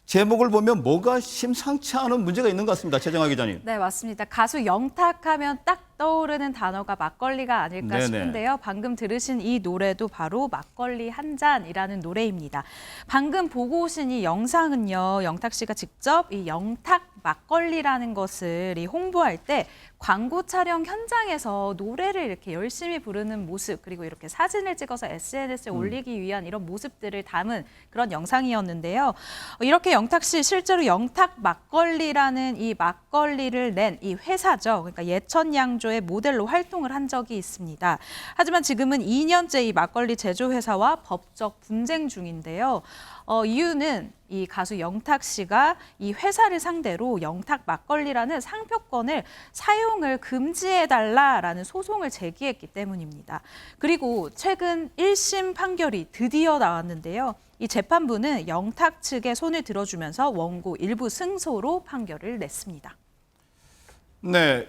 S1: 제목을 보면 뭐가 심상치 않은 문제가 있는 것 같습니다. 최정아 기자님.
S2: 네, 맞습니다. 가수 영탁하면 딱 떠오르는 단어가 막걸리가 아닐까
S1: 네네.
S2: 싶은데요. 방금 들으신 이 노래도 바로 막걸리 한 잔이라는 노래입니다. 방금 보고 오신 이 영상은요. 영탁 씨가 직접 이 영탁 막걸리라는 것을 이 홍보할 때 광고 촬영 현장에서 노래를 이렇게 열심히 부르는 모습, 그리고 이렇게 사진을 찍어서 SNS에 올리기 위한 이런 모습들을 담은 그런 영상이었는데요. 이렇게 영탁 씨 실제로 영탁 막걸리라는 이 막걸리를 낸 이 회사죠. 그러니까 예천양조의 모델로 활동을 한 적이 있습니다. 하지만 지금은 2년째 이 막걸리 제조회사와 법적 분쟁 중인데요. 이유는 이 가수 영탁 씨가 이 회사를 상대로 영탁 막걸리라는 상표권을 사용을 금지해달라라는 소송을 제기했기 때문입니다. 그리고 최근 1심 판결이 드디어 나왔는데요. 이 재판부는 영탁 측의 손을 들어주면서 원고 일부 승소로 판결을 냈습니다.
S1: 네,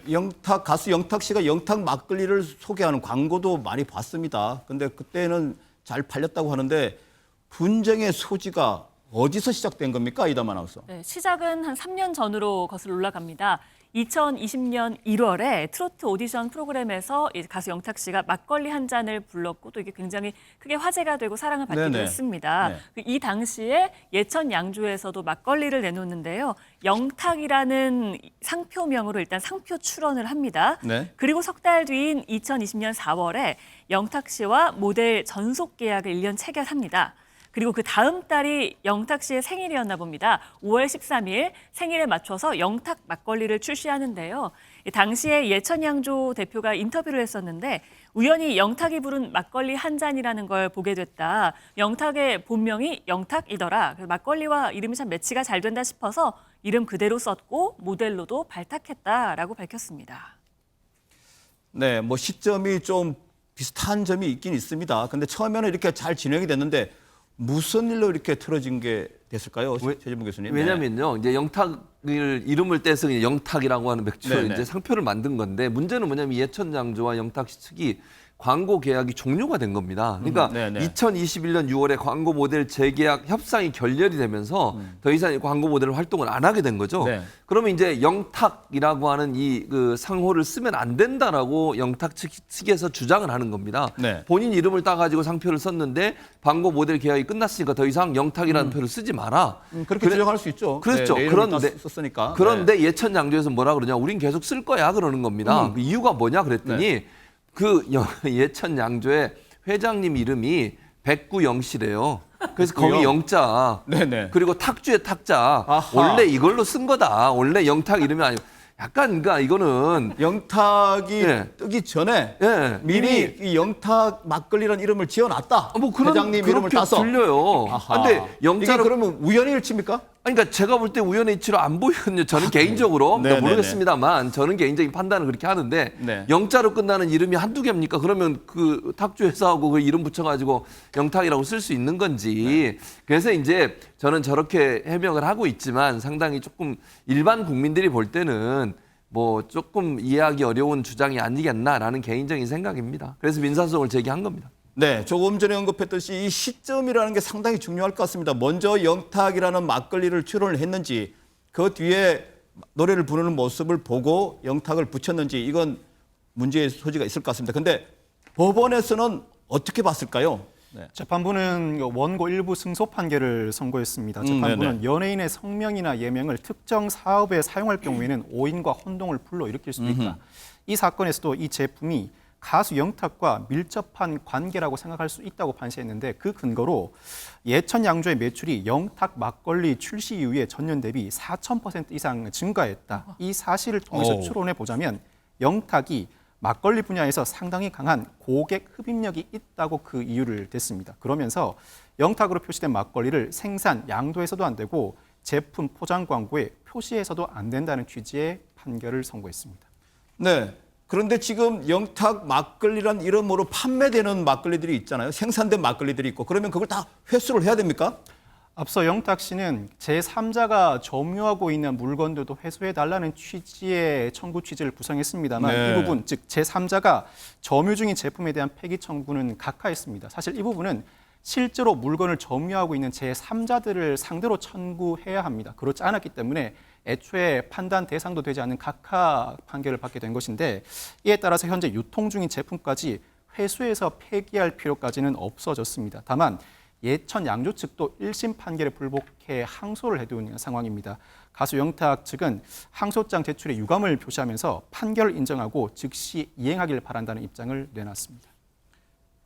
S1: 가수 영탁 씨가 영탁 막걸리를 소개하는 광고도 많이 봤습니다. 근데 그때는 잘 팔렸다고 하는데 분쟁의 소지가 어디서 시작된 겁니까? 이담 아나운서.
S4: 네, 시작은 한 3년 전으로 거슬러 올라갑니다. 2020년 1월에 트로트 오디션 프로그램에서 이 가수 영탁 씨가 막걸리 한 잔을 불렀고 또 이게 굉장히 크게 화제가 되고 사랑을 받기도
S1: 네네.
S4: 했습니다.
S1: 네.
S4: 이 당시에 예천 양조에서도 막걸리를 내놓는데요. 영탁이라는 상표명으로 일단 상표 출원을 합니다.
S1: 네.
S4: 그리고 석 달 뒤인 2020년 4월에 영탁 씨와 모델 전속 계약을 1년 체결합니다. 그리고 그 다음 달이 영탁 씨의 생일이었나 봅니다. 5월 13일 생일에 맞춰서 영탁 막걸리를 출시하는데요. 당시에 예천양조 대표가 인터뷰를 했었는데 우연히 영탁이 부른 막걸리 한 잔이라는 걸 보게 됐다. 영탁의 본명이 영탁이더라. 그래서 막걸리와 이름이 참 매치가 잘 된다 싶어서 이름 그대로 썼고 모델로도 발탁했다라고 밝혔습니다.
S1: 네, 뭐 시점이 좀 비슷한 점이 있긴 있습니다. 근데 처음에는 이렇게 잘 진행이 됐는데 무슨 일로 이렇게 틀어진 게 됐을까요, 최진봉 교수님?
S3: 왜냐면요, 이제 영탁을 이름을 떼서 그냥 영탁이라고 하는 맥주를
S1: 네네.
S3: 이제 상표를 만든 건데 문제는 뭐냐면 예천양조와 영탁 씨 측이 광고 계약이 종료가 된 겁니다. 그러니까
S1: 네네.
S3: 2021년 6월에 광고 모델 재계약 협상이 결렬이 되면서 더 이상 광고 모델 활동을 안 하게 된 거죠.
S1: 네.
S3: 그러면 이제 영탁이라고 하는 이 그 상호를 쓰면 안 된다라고 영탁 측에서 주장을 하는 겁니다.
S1: 네.
S3: 본인 이름을 따가지고 상표를 썼는데 광고 모델 계약이 끝났으니까 더 이상 영탁이라는 표를 쓰지 마라.
S1: 그렇게 주장할 수 있죠.
S3: 그렇죠.
S1: 네, 내 이름을
S3: 그런데-
S1: 다 썼으니까.
S3: 그런데 예천양조에서 뭐라 그러냐? 우린 계속 쓸 거야 그러는 겁니다. 그 이유가 뭐냐 그랬더니 그 예천양조의 회장님 이름이 백구영씨래요. 그래서 거기
S1: 백구영?
S3: 영자
S1: 네네.
S3: 그리고 탁주의 탁자
S1: 아하.
S3: 원래 이걸로 쓴 거다. 원래 영탁 이름이 아니고 약간 그러니까 이거는
S1: 영탁이
S3: 예.
S1: 뜨기 전에
S3: 예,
S1: 미리 이 영탁 막걸리라는 이름을 지어놨다.
S3: 뭐 그런
S1: 회장님 이름을
S3: 그렇게
S1: 따서.
S3: 들려요.
S1: 아하.
S3: 근데
S1: 이게
S3: 영자로
S1: 그러면 우연의 일치입니까?
S3: 아니, 그러니까 제가 볼 때 우연의 이치로 안 보이거든요. 저는 개인적으로 그러니까
S1: 네네네.
S3: 모르겠습니다만 저는 개인적인 판단을 그렇게 하는데
S1: 네.
S3: 영자로 끝나는 이름이 한두 개입니까? 그러면 그 탁주 회사하고 그 이름 붙여가지고 영탁이라고 쓸 수 있는 건지. 그래서 이제 저는 저렇게 해명을 하고 있지만 상당히 조금 일반 국민들이 볼 때는 뭐 조금 이해하기 어려운 주장이 아니겠나라는 개인적인 생각입니다. 그래서 민사소송을 제기한 겁니다.
S1: 네, 조금 전에 언급했듯이 이 시점이라는 게 상당히 중요할 것 같습니다. 먼저 영탁이라는 막걸리를 출원을 했는지 그 뒤에 노래를 부르는 모습을 보고 영탁을 붙였는지 이건 문제의 소지가 있을 것 같습니다. 근데 법원에서는 어떻게 봤을까요? 네.
S5: 재판부는 원고 일부 승소 판결을 선고했습니다. 재판부는
S1: 네네.
S5: 연예인의 성명이나 예명을 특정 사업에 사용할 경우에는 오인과 혼동을 불러일으킬 수도 있다. 이 사건에서도 이 제품이 가수 영탁과 밀접한 관계라고 생각할 수 있다고 판시했는데 그 근거로 예천양조의 매출이 영탁 막걸리 출시 이후에 전년 대비 4,000% 이상 증가했다. 이 사실을 통해서
S1: 오.
S5: 추론해 보자면 영탁이 막걸리 분야에서 상당히 강한 고객 흡입력이 있다고 그 이유를 댔습니다. 그러면서 영탁으로 표시된 막걸리를 생산, 양도해서도 안 되고 제품 포장 광고에 표시해서도 안 된다는 취지의 판결을 선고했습니다.
S1: 네. 그런데 지금 영탁 막걸리란 이름으로 판매되는 막걸리들이 있잖아요. 생산된 막걸리들이 있고 그러면 그걸 다 회수를 해야 됩니까?
S5: 앞서 영탁 씨는 제3자가 점유하고 있는 물건들도 회수해달라는 취지의 청구 취지를 구성했습니다만
S1: 네.
S5: 이 부분, 즉 제3자가 점유 중인 제품에 대한 폐기 청구는 각하했습니다. 사실 이 부분은 실제로 물건을 점유하고 있는 제3자들을 상대로 청구해야 합니다. 그렇지 않았기 때문에 애초에 판단 대상도 되지 않는 각하 판결을 받게 된 것인데 이에 따라서 현재 유통 중인 제품까지 회수해서 폐기할 필요까지는 없어졌습니다. 다만 예천 양조 측도 1심 판결에 불복해 항소를 해둔 상황입니다. 가수 영탁 측은 항소장 제출에 유감을 표시하면서 판결을 인정하고 즉시 이행하기를 바란다는 입장을 내놨습니다.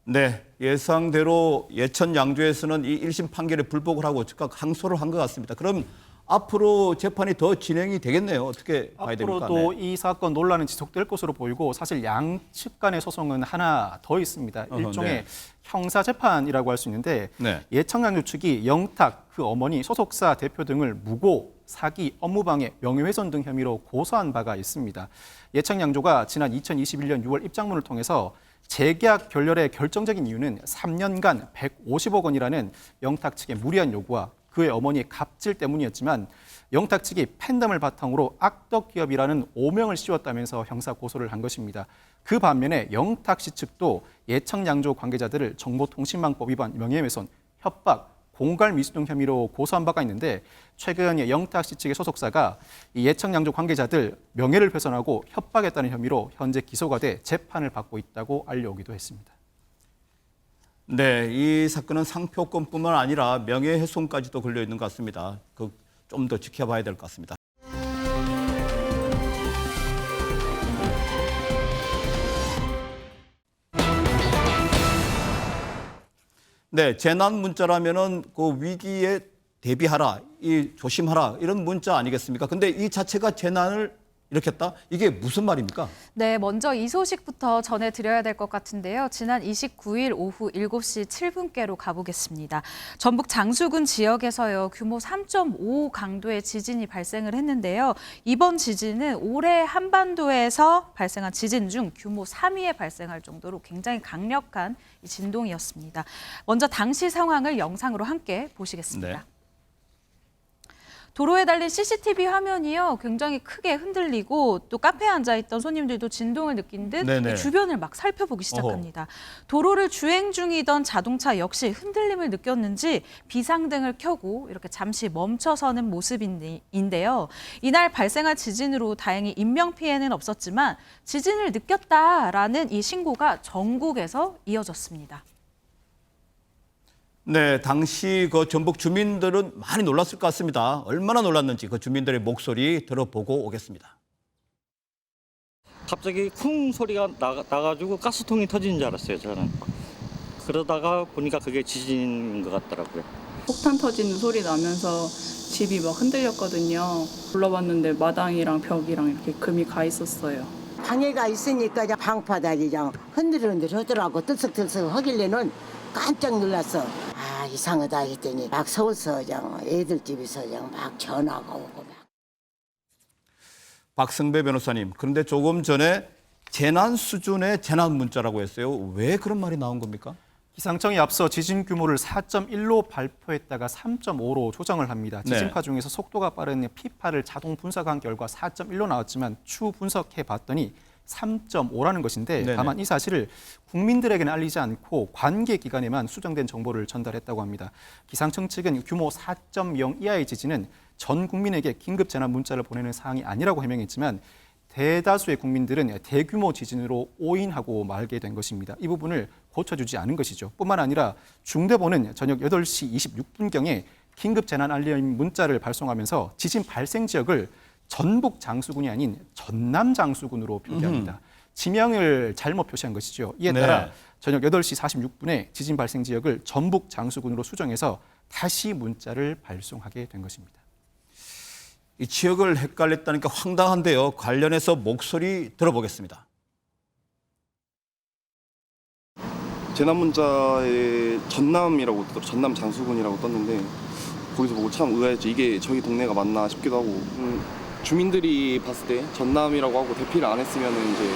S1: 네, 예상대로 예천 양조에서는 이 1심 판결에 불복을 하고 즉각 항소를 한 것 같습니다. 그럼 앞으로 재판이 더 진행이 되겠네요. 어떻게 봐야 됩니까?
S5: 앞으로도
S1: 네.
S5: 이 사건 논란은 지속될 것으로 보이고 사실 양측 간의 소송은 하나 더 있습니다. 일종의
S1: 네.
S5: 형사 재판이라고 할 수 있는데
S1: 네.
S5: 예천양조 측이 영탁, 그 어머니, 소속사 대표 등을 무고, 사기, 업무방해, 명예훼손 등 혐의로 고소한 바가 있습니다. 예천양조가 지난 2021년 6월 입장문을 통해서 재계약 결렬의 결정적인 이유는 3년간 150억 원이라는 영탁 측의 무리한 요구와 그의 어머니의 갑질 때문이었지만 영탁 측이 팬덤을 바탕으로 악덕 기업이라는 오명을 씌웠다면서 형사 고소를 한 것입니다. 그 반면에 영탁 씨 측도 예청양조 관계자들을 정보통신망법 위반, 명예훼손, 협박, 공갈 미수동 혐의로 고소한 바가 있는데 최근 영탁 씨 측의 소속사가 이 예청 양조 관계자들 명예를 훼손하고 협박했다는 혐의로 현재 기소가 돼 재판을 받고 있다고 알려오기도 했습니다.
S1: 네, 이 사건은 상표권뿐만 아니라 명예훼손까지도 걸려 있는 것 같습니다. 좀 더 지켜봐야 될 것 같습니다. 네, 재난 문자라면은 그 위기에 대비하라, 이 조심하라 이런 문자 아니겠습니까? 근데 이 자체가 재난을 일으켰다? 이게 무슨 말입니까?
S2: 네, 먼저 이 소식부터 전해드려야 될 것 같은데요. 지난 29일 오후 7시 7분께로 가보겠습니다. 전북 장수군 지역에서요, 규모 3.5 강도의 지진이 발생을 했는데요. 이번 지진은 올해 한반도에서 발생한 지진 중 규모 3위에 발생할 정도로 굉장히 강력한 이 진동이었습니다. 먼저 당시 상황을 영상으로 함께 보시겠습니다.
S1: 네.
S2: 도로에 달린 CCTV 화면이요, 굉장히 크게 흔들리고 또 카페에 앉아있던 손님들도 진동을 느낀 듯
S1: 네네.
S2: 이 주변을 막 살펴보기 시작합니다. 도로를 주행 중이던 자동차 역시 흔들림을 느꼈는지 비상등을 켜고 이렇게 잠시 멈춰서는 모습인데요. 이날 발생한 지진으로 다행히 인명피해는 없었지만 지진을 느꼈다라는 이 신고가 전국에서 이어졌습니다.
S1: 네, 당시 그 전북 주민들은 많이 놀랐을 것 같습니다. 얼마나 놀랐는지 그 주민들의 목소리 들어보고 오겠습니다.
S13: 갑자기 쿵 소리가 나가지고 가스통이 터지는 줄 알았어요, 저는. 그러다가 보니까 그게 지진인 것 같더라고요.
S14: 폭탄 터지는 소리 나면서 집이 막 흔들렸거든요. 불러봤는데 마당이랑 벽이랑 이렇게 금이 가 있었어요.
S15: 방해가 있으니까 방바닥이 그냥 흔들흔들 하더라고. 들썩들썩 하길래는 깜짝 놀랐어. 아, 이상하다 했더니 막 서울서 그냥 애들 집에서 그냥 막 전화가 오고 막.
S1: 박승배 변호사님, 그런데 조금 전에 재난 수준의 재난 문자라고 했어요. 왜 그런 말이 나온 겁니까?
S5: 기상청이 앞서 지진 규모를 4.1로 발표했다가 3.5로 조정을 합니다. 지진파 중에서 속도가 빠른 P8을 자동 분석한 결과 4.1로 나왔지만 추후 분석해 봤더니 3.5라는 것인데
S1: 네네.
S5: 다만 이 사실을 국민들에게는 알리지 않고 관계기관에만 수정된 정보를 전달했다고 합니다. 기상청 측은 규모 4.0 이하의 지진은 전 국민에게 긴급 재난 문자를 보내는 사항이 아니라고 해명했지만 대다수의 국민들은 대규모 지진으로 오인하고 말게 된 것입니다. 이 부분을 고쳐주지 않은 것이죠. 뿐만 아니라 중대본은 저녁 8시 26분경에 긴급 재난 알림 문자를 발송하면서 지진 발생 지역을 전북 장수군이 아닌 전남 장수군으로 표기합니다. 지명을 잘못 표시한 것이죠. 이에 따라 저녁 8시 46분에 지진 발생 지역을 전북 장수군으로 수정해서 다시 문자를 발송하게 된 것입니다.
S1: 이 지역을 헷갈렸다니까 황당한데요. 관련해서 목소리 들어보겠습니다.
S16: 재난 문자에 전남이라고 뜨더라고요. 전남 장수군이라고 떴는데 거기서 보고 참 의아했죠. 이게 저희 동네가 맞나 싶기도 하고 주민들이 봤을 때 전남이라고 하고 대피를 안 했으면 이제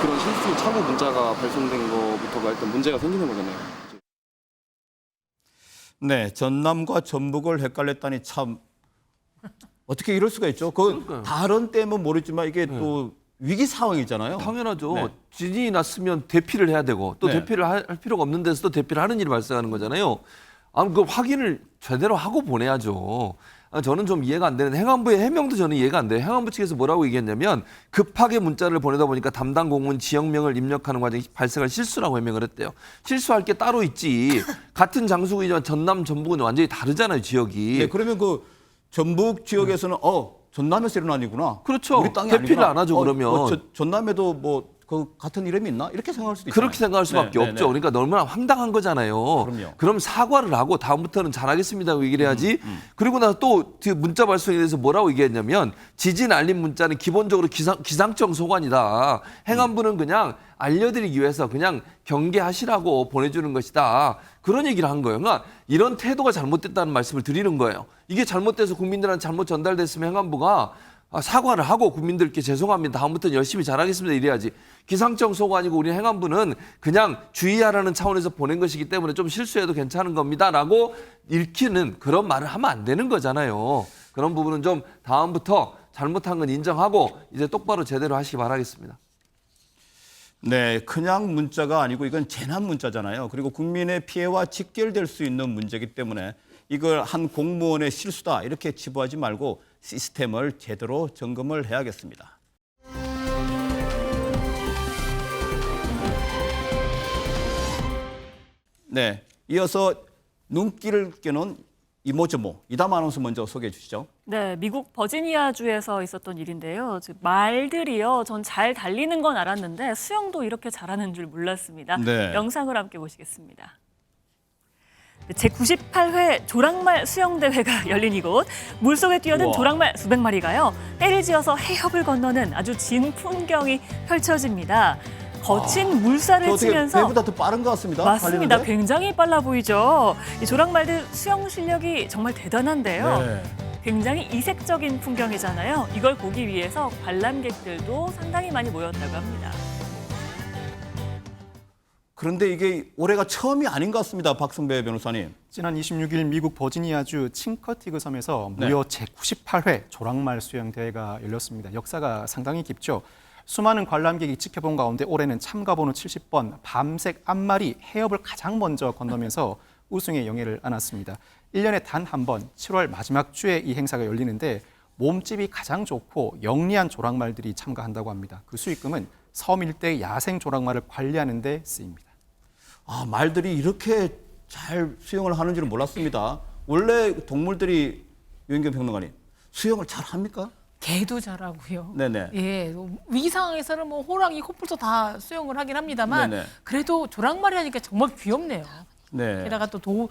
S16: 그런 실수 착오 문자가 발송된 거부터가 일단 문제가 생기는 거잖아요.
S1: 네, 전남과 전북을 헷갈렸다니 참 어떻게 이럴 수가 있죠? 그 다른 때면 모르지만 이게 또 위기 상황이잖아요.
S3: 당연하죠.
S1: 네.
S3: 지진이 났으면 대피를 해야 되고 또 대피를 할 필요가 없는 데서 또 대피를 하는 일이 발생하는 거잖아요. 그 확인을 제대로 하고 보내야죠. 저는 좀 이해가 안 되는 행안부의 해명도 저는 이해가 안 돼요. 행안부 측에서 뭐라고 얘기했냐면 급하게 문자를 보내다 보니까 담당 공무원 지역명을 입력하는 과정이 발생할 실수라고 해명을 했대요. 실수할 게 따로 있지. 같은 장수군이지만 전남, 전북은 완전히 다르잖아요, 지역이.
S1: 네, 그러면 그 전북 지역에서는 전남에서 일어난 일이구나.
S3: 그렇죠.
S1: 우리 땅이
S3: 대피를
S1: 아니구나.
S3: 안 하죠, 그러면.
S1: 전남에도 뭐 그 같은 이름이 있나? 이렇게 생각할 수도 있잖아요.
S3: 그렇게 생각할 수밖에 없죠. 그러니까 얼마나 황당한 거잖아요.
S1: 그럼요.
S3: 그럼 사과를 하고 다음부터는 잘하겠습니다고 얘기를 해야지. 그리고 나서 또 문자 발송에 대해서 뭐라고 얘기했냐면 지진 알림 문자는 기본적으로 기상청 소관이다. 행안부는 그냥 알려드리기 위해서 그냥 경계하시라고 보내주는 것이다. 그런 얘기를 한 거예요. 그러니까 이런 태도가 잘못됐다는 말씀을 드리는 거예요. 이게 잘못돼서 국민들한테 잘못 전달됐으면 행안부가 사과를 하고 국민들께 죄송합니다. 다음부터는 열심히 잘하겠습니다. 이래야지. 기상청 소관이고 우리 행안부는 그냥 주의하라는 차원에서 보낸 것이기 때문에 좀 실수해도 괜찮은 겁니다. 라고 읽히는 그런 말을 하면 안 되는 거잖아요. 그런 부분은 좀 다음부터 잘못한 건 인정하고 이제 똑바로 제대로 하시기 바라겠습니다.
S1: 네, 그냥 문자가 아니고 이건 재난 문자잖아요. 그리고 국민의 피해와 직결될 수 있는 문제이기 때문에 이걸 한 공무원의 실수다 이렇게 치부하지 말고 시스템을 제대로 점검을 해야겠습니다. 네, 이어서 눈길을 끄는 이모저모 이담 아나운서 먼저 소개해 주시죠.
S4: 네, 미국 버지니아주에서 있었던 일인데요. 말들이요, 전 잘 달리는 건 알았는데 수영도 이렇게 잘하는 줄 몰랐습니다.
S1: 네.
S4: 영상을 함께 보시겠습니다. 제98회 조랑말 수영대회가 열린 이곳. 물속에 뛰어든
S1: 우와.
S4: 조랑말 수백 마리가요. 때를 지어서 해협을 건너는 아주 진 풍경이 펼쳐집니다. 거친 물살을 치면서
S1: 배보다 더 빠른 것 같습니다.
S4: 맞습니다.
S1: 달리는데?
S4: 굉장히 빨라 보이죠. 이 조랑말들 수영 실력이 정말 대단한데요.
S1: 네.
S4: 굉장히 이색적인 풍경이잖아요. 이걸 보기 위해서 관람객들도 상당히 많이 모였다고 합니다.
S1: 그런데 이게 올해가 처음이 아닌 것 같습니다. 박성배 변호사님.
S5: 지난 26일 미국 버지니아주 칭커티그 섬에서
S1: 네.
S5: 무려 제98회 조랑말 수영 대회가 열렸습니다. 역사가 상당히 깊죠. 수많은 관람객이 지켜본 가운데 올해는 참가번호 70번 밤색 앞마리 해협을 가장 먼저 건너면서 우승의 영예를 안았습니다. 1년에 단 한 번 7월 마지막 주에 이 행사가 열리는데 몸집이 가장 좋고 영리한 조랑말들이 참가한다고 합니다. 그 수익금은 섬 일대 야생 조랑말을 관리하는 데 쓰입니다.
S1: 아, 말들이 이렇게 잘 수영을 하는 줄은 몰랐습니다. 원래 동물들이 유인경 평론가님 수영을 잘 합니까?
S9: 개도 잘하고요.
S1: 네네.
S9: 예, 위상에서는 뭐 호랑이, 코뿔소 다 수영을 하긴 합니다만
S1: 네네.
S9: 그래도 조랑말이 하니까 정말 귀엽네요.
S1: 네.
S9: 게다가 또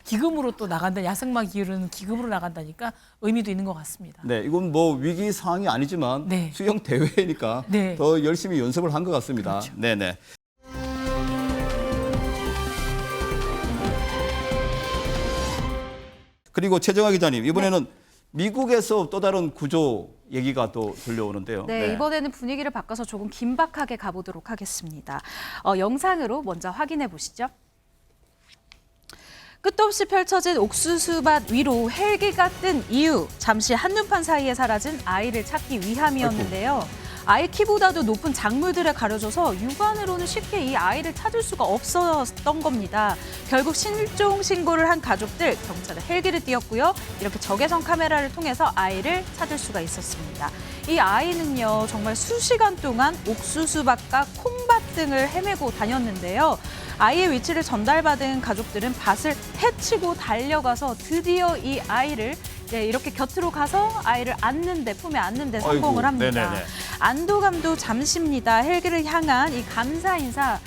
S9: 기금으로 또 나간다, 야생마 기르는 기금으로 나간다니까 의미도 있는 것 같습니다.
S1: 네, 이건 뭐 위기 상황이 아니지만
S9: 네.
S1: 수영 대회니까
S9: 네.
S1: 더 열심히 연습을 한 것 같습니다.
S9: 그렇죠.
S1: 네네. 그리고 최정화 기자님, 이번에는 미국에서 또 다른 구조 얘기가 또 들려오는데요.
S2: 네, 이번에는 분위기를 바꿔서 조금 긴박하게 가보도록 하겠습니다. 영상으로 먼저 확인해 보시죠. 끝도 없이 펼쳐진 옥수수밭 위로 헬기가 뜬 이유, 잠시 한눈판 사이에 사라진 아이를 찾기 위함이었는데요. 아이 키보다도 높은 작물들에 가려져서 육안으로는 쉽게 이 아이를 찾을 수가 없었던 겁니다. 결국 실종 신고를 한 가족들, 경찰에 헬기를 띄웠고요. 이렇게 적외선 카메라를 통해서 아이를 찾을 수가 있었습니다. 이 아이는요, 정말 수시간 동안 옥수수밭과 콩밭 등을 헤매고 다녔는데요. 아이의 위치를 전달받은 가족들은 밭을 헤치고 달려가서 드디어 이 아이를 이렇게 곁으로 가서 아이를 품에 안는 데 성공을 합니다.
S1: 네네네.
S2: 안도감도 잠시입니다. 헬기를 향한 이 감사 인사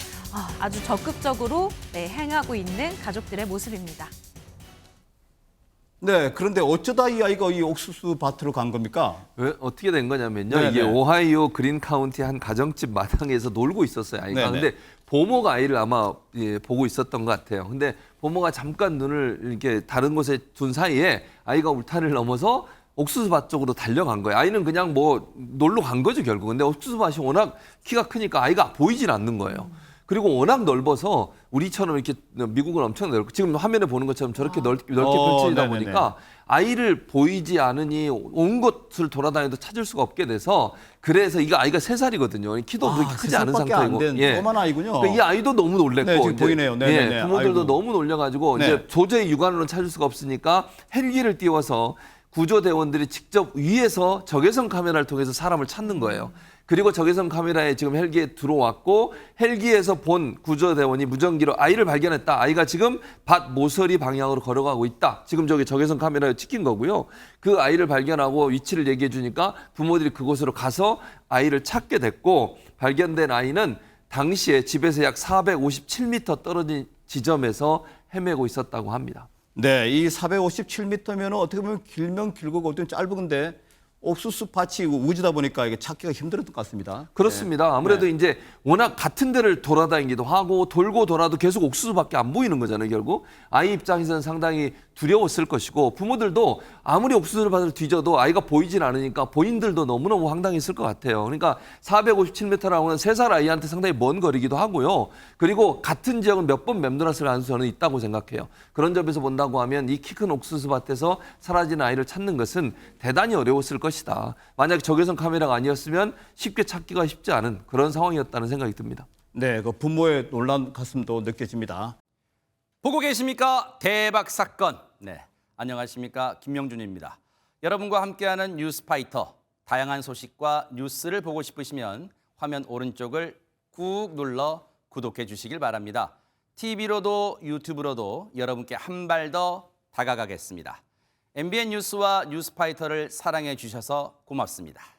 S2: 아주 적극적으로 행하고 있는 가족들의 모습입니다.
S1: 네, 그런데 어쩌다 이 아이가 이 옥수수 밭으로 간 겁니까?
S3: 왜 어떻게 된 거냐면요.
S1: 네네.
S3: 이게 오하이오 그린 카운티 한 가정집 마당에서 놀고 있었어요, 아이가.
S1: 네네.
S3: 근데 보모가 아이를 아마 보고 있었던 것 같아요. 근데 보모가 잠깐 눈을 이렇게 다른 곳에 둔 사이에 아이가 울타리를 넘어서 옥수수밭 쪽으로 달려간 거예요. 아이는 그냥 뭐 놀러 간 거죠, 결국. 근데 옥수수밭이 워낙 키가 크니까 아이가 보이질 않는 거예요. 그리고 워낙 넓어서 우리처럼 이렇게 미국은 엄청 넓고 지금 화면에 보는 것처럼 저렇게 넓게 펼쳐지다
S1: 네네네.
S3: 보니까 아이를 보이지 않으니 온 곳을 돌아다녀도 찾을 수가 없게 돼서 그래서 이거 아이가 3살이거든요. 키도 그렇게 크지 않은
S1: 3살밖에
S3: 상태이고.
S1: 안 된 조그만 아이군요.
S3: 그러니까 이 아이도 너무 놀랬고
S1: 네, 지금
S3: 이제,
S1: 보이네요. 네네네.
S3: 부모들도
S1: 아이고.
S3: 너무 놀려가지고
S1: 네.
S3: 이제 도저히 육안으로는 찾을 수가 없으니까 헬기를 띄워서 구조대원들이 직접 위에서 적외선 카메라를 통해서 사람을 찾는 거예요. 그리고 적외선 카메라에 지금 헬기에 들어왔고 헬기에서 본 구조대원이 무전기로 아이를 발견했다. 아이가 지금 밭 모서리 방향으로 걸어가고 있다. 지금 저기 적외선 카메라에 찍힌 거고요. 그 아이를 발견하고 위치를 얘기해 주니까 부모들이 그곳으로 가서 아이를 찾게 됐고 발견된 아이는 당시에 집에서 약 457m 떨어진 지점에서 헤매고 있었다고 합니다.
S1: 네, 이 457m면 어떻게 보면 길면 길고 어떤 짧은데 옥수수 밭이 우지다 보니까 이게 찾기가 힘들었던 것 같습니다.
S3: 그렇습니다. 아무래도 이제 워낙 같은 데를 돌아다니기도 하고 돌고 돌아도 계속 옥수수밖에 안 보이는 거잖아요, 결국. 아이 입장에서는 상당히 두려웠을 것이고 부모들도 아무리 옥수수 밭을 뒤져도 아이가 보이질 않으니까 본인들도 너무너무 황당했을 것 같아요. 그러니까 457m라고 하는 3살 아이한테 상당히 먼 거리기도 하고요. 그리고 같은 지역은 몇 번 맴돌았을 가능성이 저는 있다고 생각해요. 그런 점에서 본다고 하면 이 키 큰 옥수수 밭에서 사라진 아이를 찾는 것은 대단히 어려웠을 것입니다. 것이다. 만약에 적외선 카메라가 아니었으면 쉽게 찾기가 쉽지 않은 그런 상황이었다는 생각이 듭니다.
S1: 네, 그 부모의 놀란 가슴도 느껴집니다.
S17: 보고 계십니까? 대박 사건. 네, 안녕하십니까? 김명준입니다. 여러분과 함께하는 뉴스파이터. 다양한 소식과 뉴스를 보고 싶으시면 화면 오른쪽을 꾹 눌러 구독해 주시길 바랍니다. TV로도 유튜브로도 여러분께 한 발 더 다가가겠습니다. MBN 뉴스와 뉴스파이터를 사랑해 주셔서 고맙습니다.